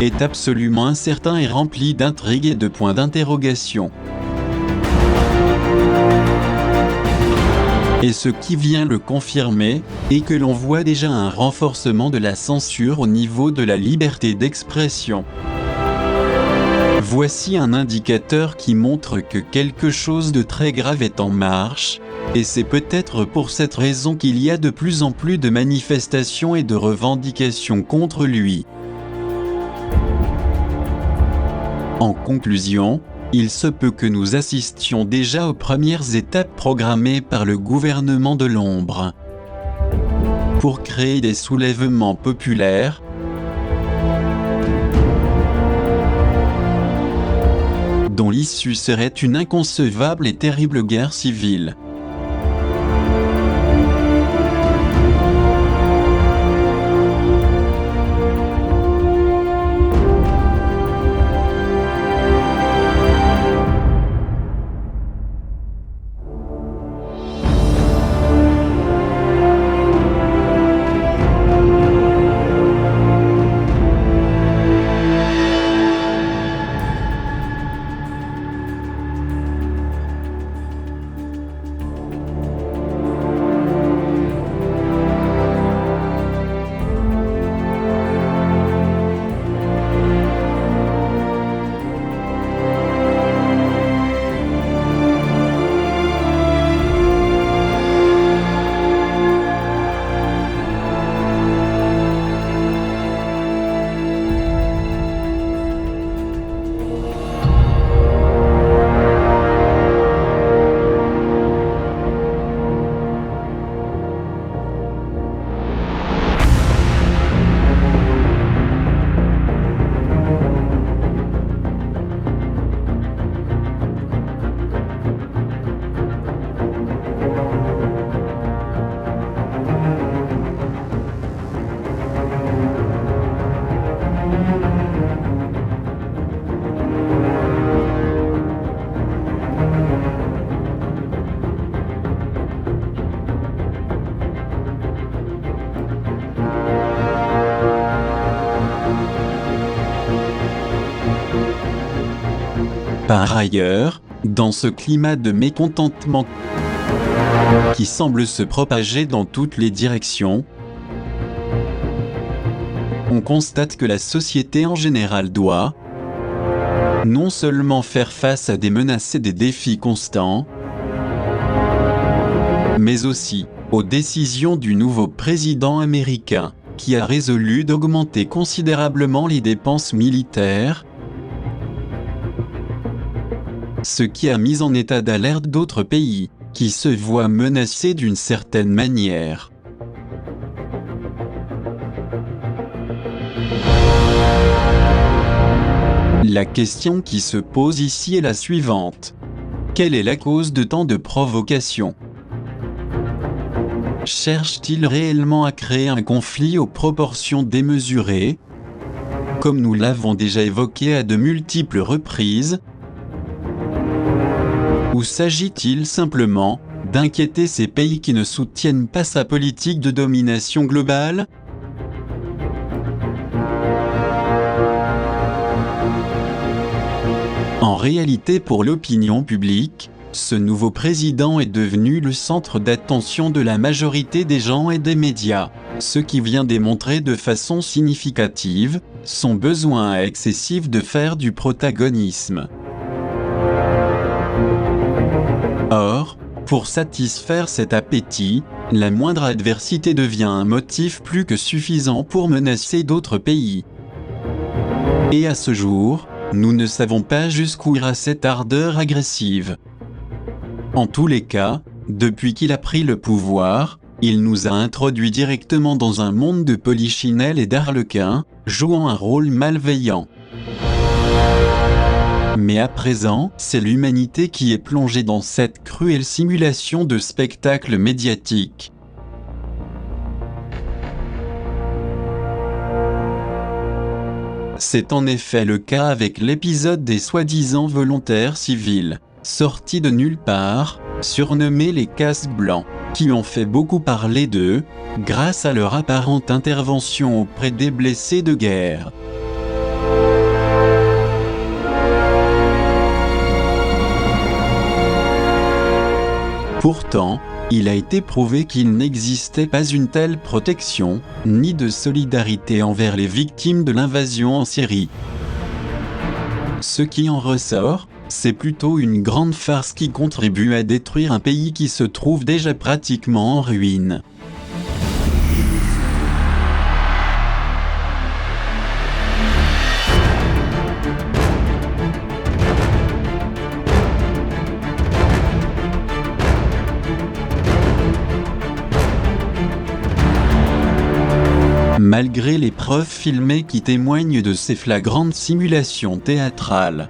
est absolument incertain et rempli d'intrigues et de points d'interrogation. Et ce qui vient le confirmer est que l'on voit déjà un renforcement de la censure au niveau de la liberté d'expression. Voici un indicateur qui montre que quelque chose de très grave est en marche, et c'est peut-être pour cette raison qu'il y a de plus en plus de manifestations et de revendications contre lui. En conclusion, il se peut que nous assistions déjà aux premières étapes programmées par le gouvernement de l'ombre pour créer des soulèvements populaires, dont l'issue serait une inconcevable et terrible guerre civile. Par ailleurs, dans ce climat de mécontentement qui semble se propager dans toutes les directions, on constate que la société en général doit non seulement faire face à des menaces et des défis constants, mais aussi aux décisions du nouveau président américain, qui a résolu d'augmenter considérablement les dépenses militaires, ce qui a mis en état d'alerte d'autres pays, qui se voient menacés d'une certaine manière. La question qui se pose ici est la suivante. Quelle est la cause de tant de provocations ? Cherche-t-il réellement à créer un conflit aux proportions démesurées, comme nous l'avons déjà évoqué à de multiples reprises ? Ou s'agit-il simplement d'inquiéter ces pays qui ne soutiennent pas sa politique de domination globale ? En réalité, pour l'opinion publique, ce nouveau président est devenu le centre d'attention de la majorité des gens et des médias, ce qui vient démontrer de façon significative son besoin excessif de faire du protagonisme. Or, pour satisfaire cet appétit, la moindre adversité devient un motif plus que suffisant pour menacer d'autres pays. Et à ce jour, nous ne savons pas jusqu'où ira cette ardeur agressive. En tous les cas, depuis qu'il a pris le pouvoir, il nous a introduits directement dans un monde de polichinelles et d'arlequins, jouant un rôle malveillant. Mais à présent, c'est l'humanité qui est plongée dans cette cruelle simulation de spectacle médiatique. C'est en effet le cas avec l'épisode des soi-disant volontaires civils, sortis de nulle part, surnommés les casques blancs, qui ont fait beaucoup parler d'eux, grâce à leur apparente intervention auprès des blessés de guerre. Pourtant, il a été prouvé qu'il n'existait pas une telle protection, ni de solidarité envers les victimes de l'invasion en Syrie. Ce qui en ressort, c'est plutôt une grande farce qui contribue à détruire un pays qui se trouve déjà pratiquement en ruine. Malgré les preuves filmées qui témoignent de ces flagrantes simulations théâtrales.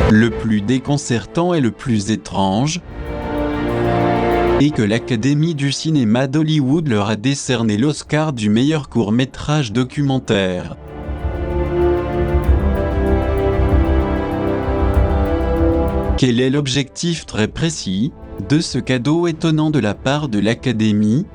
Le plus déconcertant et le plus étrange est que l'Académie du cinéma d'Hollywood leur a décerné l'Oscar du meilleur court-métrage documentaire. Quel est l'objectif très précis de ce cadeau étonnant de la part de l'Académie ?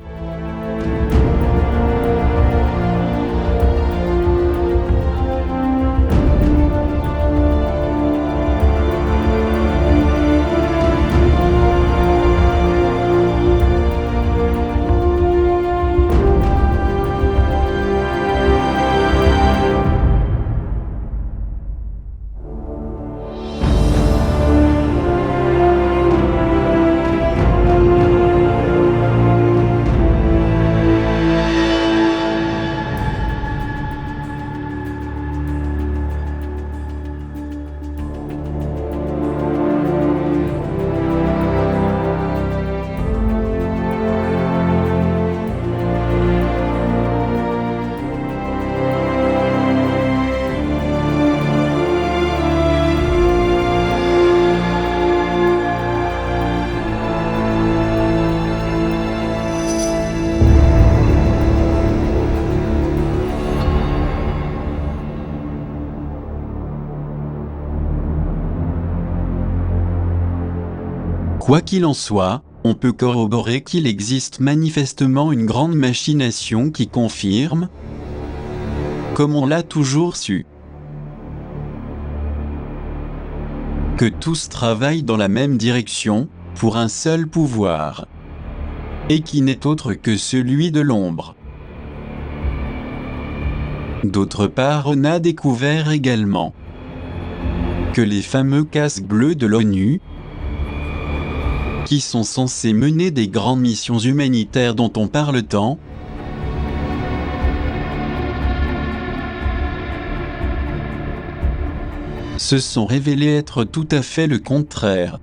Quoi qu'il en soit, on peut corroborer qu'il existe manifestement une grande machination qui confirme, comme on l'a toujours su, que tous travaillent dans la même direction, pour un seul pouvoir, et qui n'est autre que celui de l'ombre. D'autre part, on a découvert également que les fameux casques bleus de l'ONU, qui sont censés mener des grandes missions humanitaires dont on parle tant, se sont révélés être tout à fait le contraire.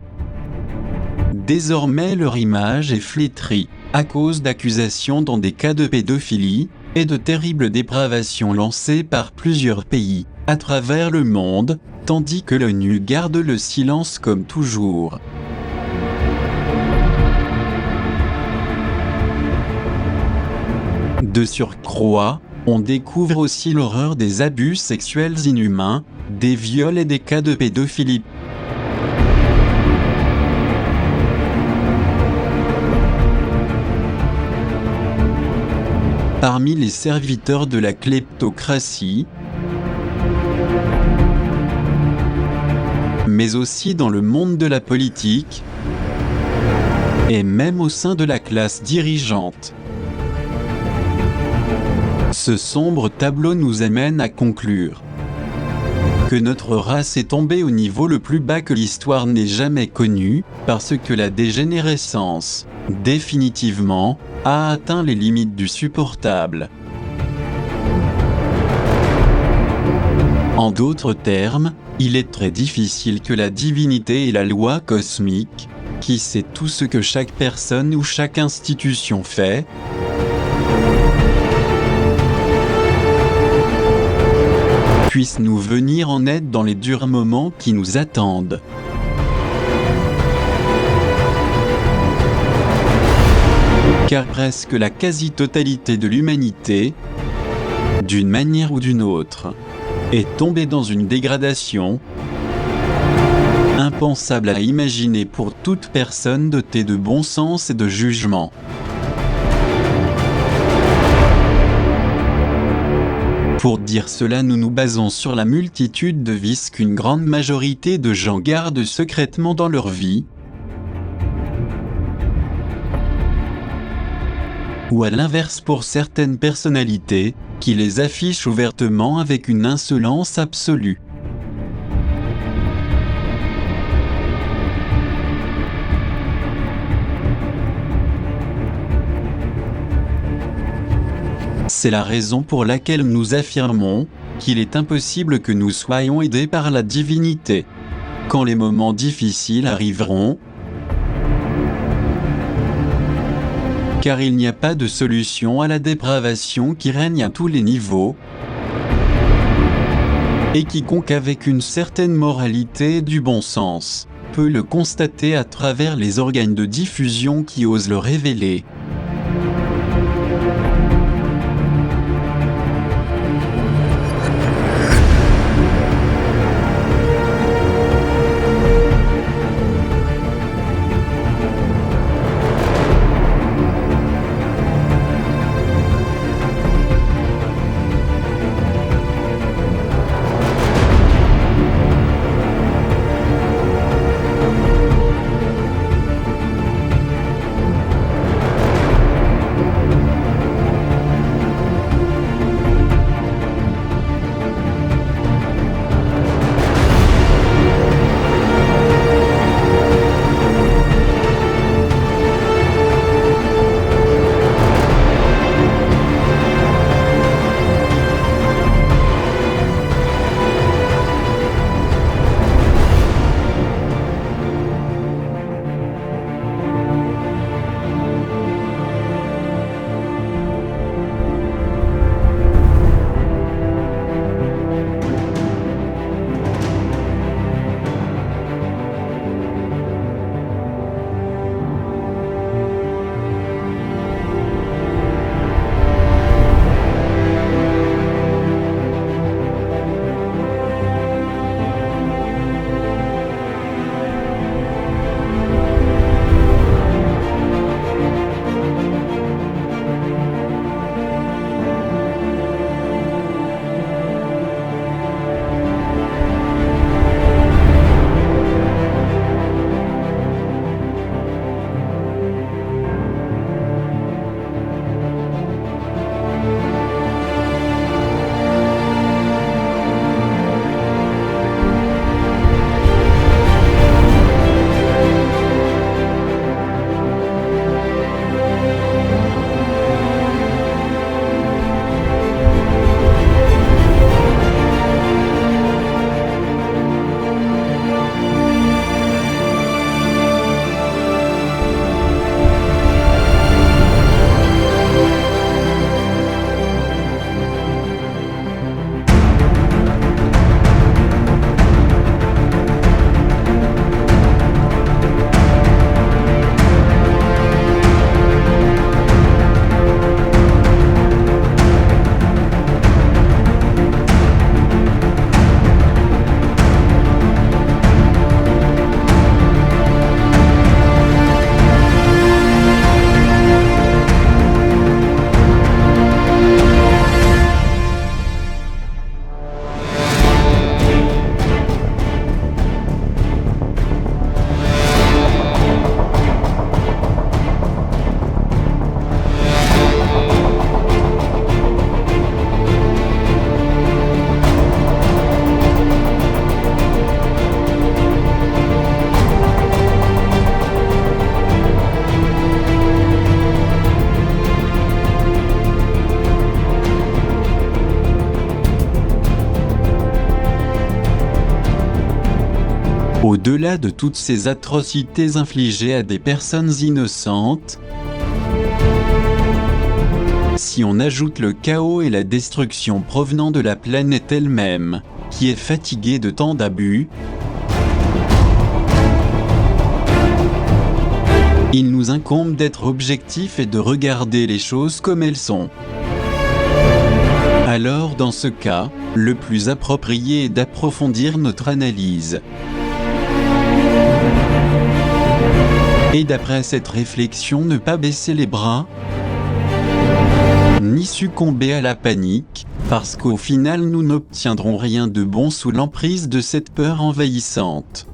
Désormais leur image est flétrie, à cause d'accusations dans des cas de pédophilie, et de terribles dépravations lancées par plusieurs pays, à travers le monde, tandis que l'ONU garde le silence comme toujours. De surcroît, on découvre aussi l'horreur des abus sexuels inhumains, des viols et des cas de pédophilie. Parmi les serviteurs de la kleptocratie, mais aussi dans le monde de la politique, et même au sein de la classe dirigeante. Ce sombre tableau nous amène à conclure que notre race est tombée au niveau le plus bas que l'histoire n'ait jamais connu, parce que la dégénérescence, définitivement, a atteint les limites du supportable. En d'autres termes, il est très difficile que la divinité et la loi cosmique, qui sait tout ce que chaque personne ou chaque institution fait, puisse nous venir en aide dans les durs moments qui nous attendent. Car presque la quasi-totalité de l'humanité, d'une manière ou d'une autre, est tombée dans une dégradation impensable à imaginer pour toute personne dotée de bon sens et de jugement. Pour dire cela, nous nous basons sur la multitude de vices qu'une grande majorité de gens gardent secrètement dans leur vie, ou à l'inverse pour certaines personnalités, qui les affichent ouvertement avec une insolence absolue. C'est la raison pour laquelle nous affirmons qu'il est impossible que nous soyons aidés par la divinité. Quand les moments difficiles arriveront, car il n'y a pas de solution à la dépravation qui règne à tous les niveaux, et quiconque avec une certaine moralité et du bon sens peut le constater à travers les organes de diffusion qui osent le révéler. Au-delà de toutes ces atrocités infligées à des personnes innocentes, si on ajoute le chaos et la destruction provenant de la planète elle-même, qui est fatiguée de tant d'abus, il nous incombe d'être objectifs et de regarder les choses comme elles sont. Alors dans ce cas, le plus approprié est d'approfondir notre analyse. Et d'après cette réflexion, ne pas baisser les bras, ni succomber à la panique, parce qu'au final nous n'obtiendrons rien de bon sous l'emprise de cette peur envahissante.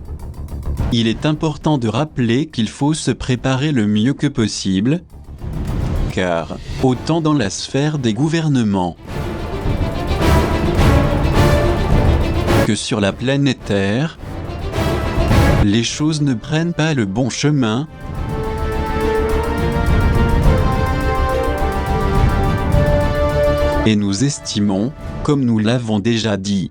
Il est important de rappeler qu'il faut se préparer le mieux que possible, car, autant dans la sphère des gouvernements que sur la planète Terre, les choses ne prennent pas le bon chemin, et nous estimons, comme nous l'avons déjà dit,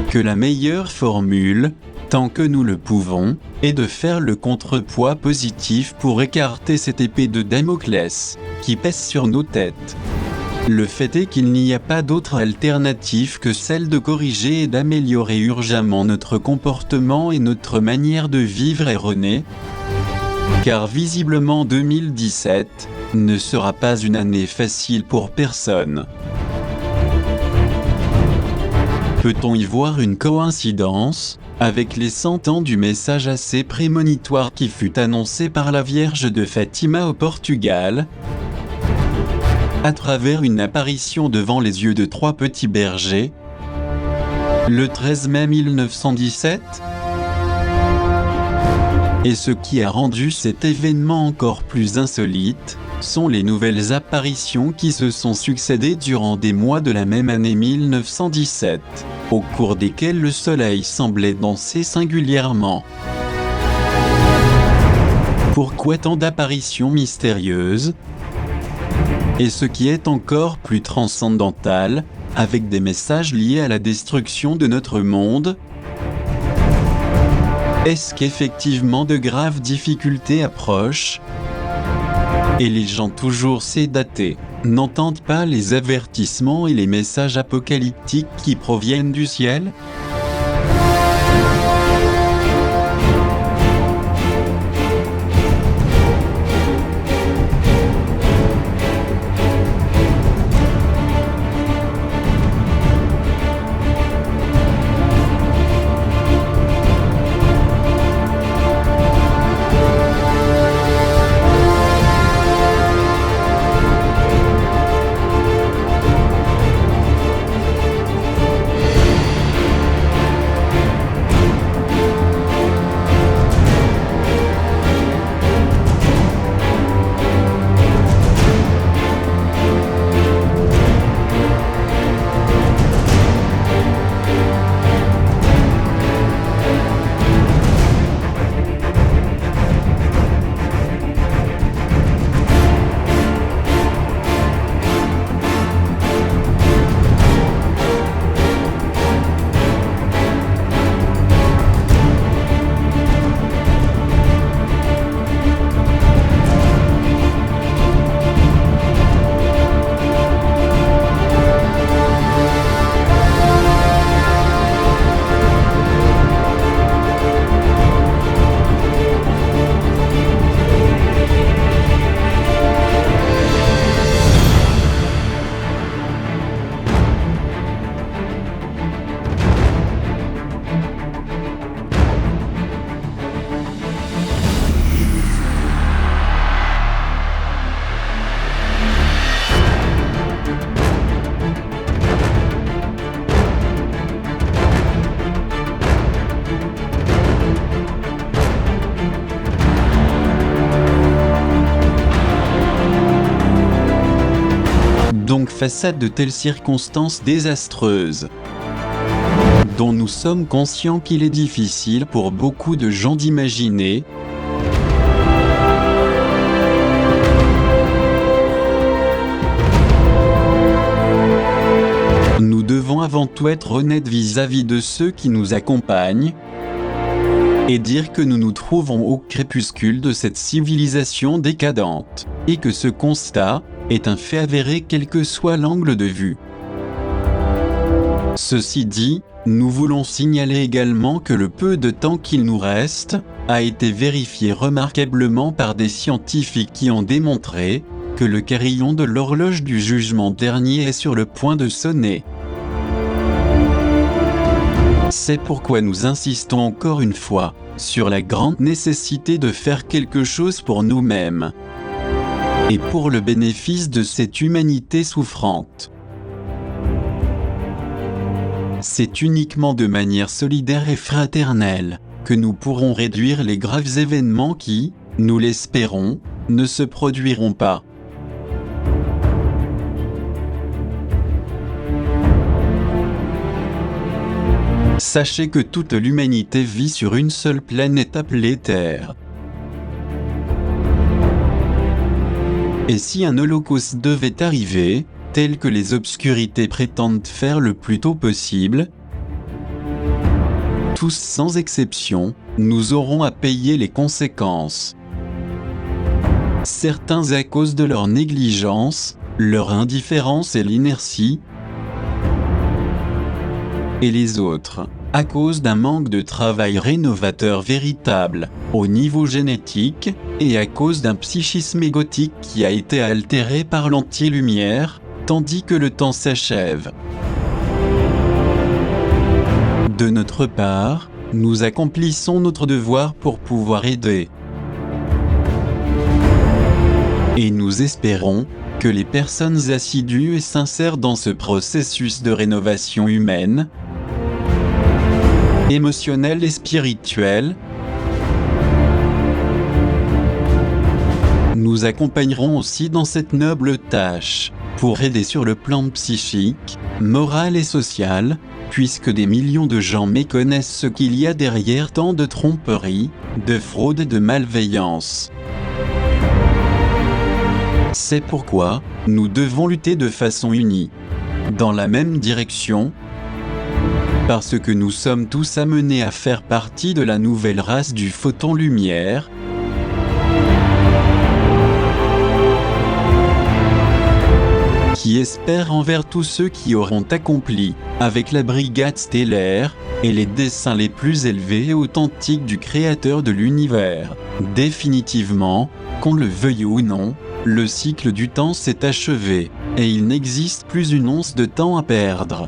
que la meilleure formule, tant que nous le pouvons, est de faire le contrepoids positif pour écarter cette épée de Damoclès qui pèse sur nos têtes. Le fait est qu'il n'y a pas d'autre alternative que celle de corriger et d'améliorer urgemment notre comportement et notre manière de vivre erronée, car visiblement 2017 ne sera pas une année facile pour personne. Peut-on y voir une coïncidence avec les 100 ans du message assez prémonitoire qui fut annoncé par la Vierge de Fatima au Portugal, à travers une apparition devant les yeux de 3 petits bergers, le 13 mai 1917 ? Et ce qui a rendu cet événement encore plus insolite, sont les nouvelles apparitions qui se sont succédées durant des mois de la même année 1917, au cours desquelles le soleil semblait danser singulièrement. Pourquoi tant d'apparitions mystérieuses ? Et ce qui est encore plus transcendantal, avec des messages liés à la destruction de notre monde ? Est-ce qu'effectivement de graves difficultés approchent ? Et les gens toujours sédatés n'entendent pas les avertissements et les messages apocalyptiques qui proviennent du ciel ? Donc face à de telles circonstances désastreuses, dont nous sommes conscients qu'il est difficile pour beaucoup de gens d'imaginer, Nous devons avant tout être honnêtes vis-à-vis de ceux qui nous accompagnent et dire que nous nous trouvons au crépuscule de cette civilisation décadente, et que ce constat est un fait avéré quel que soit l'angle de vue. Ceci dit, nous voulons signaler également que le peu de temps qu'il nous reste a été vérifié remarquablement par des scientifiques qui ont démontré que le carillon de l'horloge du jugement dernier est sur le point de sonner. C'est pourquoi nous insistons encore une fois sur la grande nécessité de faire quelque chose pour nous-mêmes et pour le bénéfice de cette humanité souffrante. C'est uniquement de manière solidaire et fraternelle que nous pourrons réduire les graves événements qui, nous l'espérons, ne se produiront pas. Sachez que toute l'humanité vit sur une seule planète appelée Terre. Et si un holocauste devait arriver, tel que les obscurités prétendent faire le plus tôt possible, tous sans exception, nous aurons à payer les conséquences. Certains à cause de leur négligence, leur indifférence et l'inertie, et les autres, à cause d'un manque de travail rénovateur véritable, au niveau génétique, et à cause d'un psychisme égotique qui a été altéré par l'anti-lumière, tandis que le temps s'achève. De notre part, nous accomplissons notre devoir pour pouvoir aider. Et nous espérons que les personnes assidues et sincères dans ce processus de rénovation humaine, émotionnelle et spirituelle, nous accompagnerons aussi dans cette noble tâche, pour aider sur le plan psychique, moral et social, puisque des millions de gens méconnaissent ce qu'il y a derrière tant de tromperies, de fraudes et de malveillance. C'est pourquoi, nous devons lutter de façon unie, dans la même direction, parce que nous sommes tous amenés à faire partie de la nouvelle race du photon lumière, qui espère envers tous ceux qui auront accompli, avec la brigade stellaire, et les desseins les plus élevés et authentiques du Créateur de l'univers. Définitivement, qu'on le veuille ou non, le cycle du temps s'est achevé, et il n'existe plus une once de temps à perdre.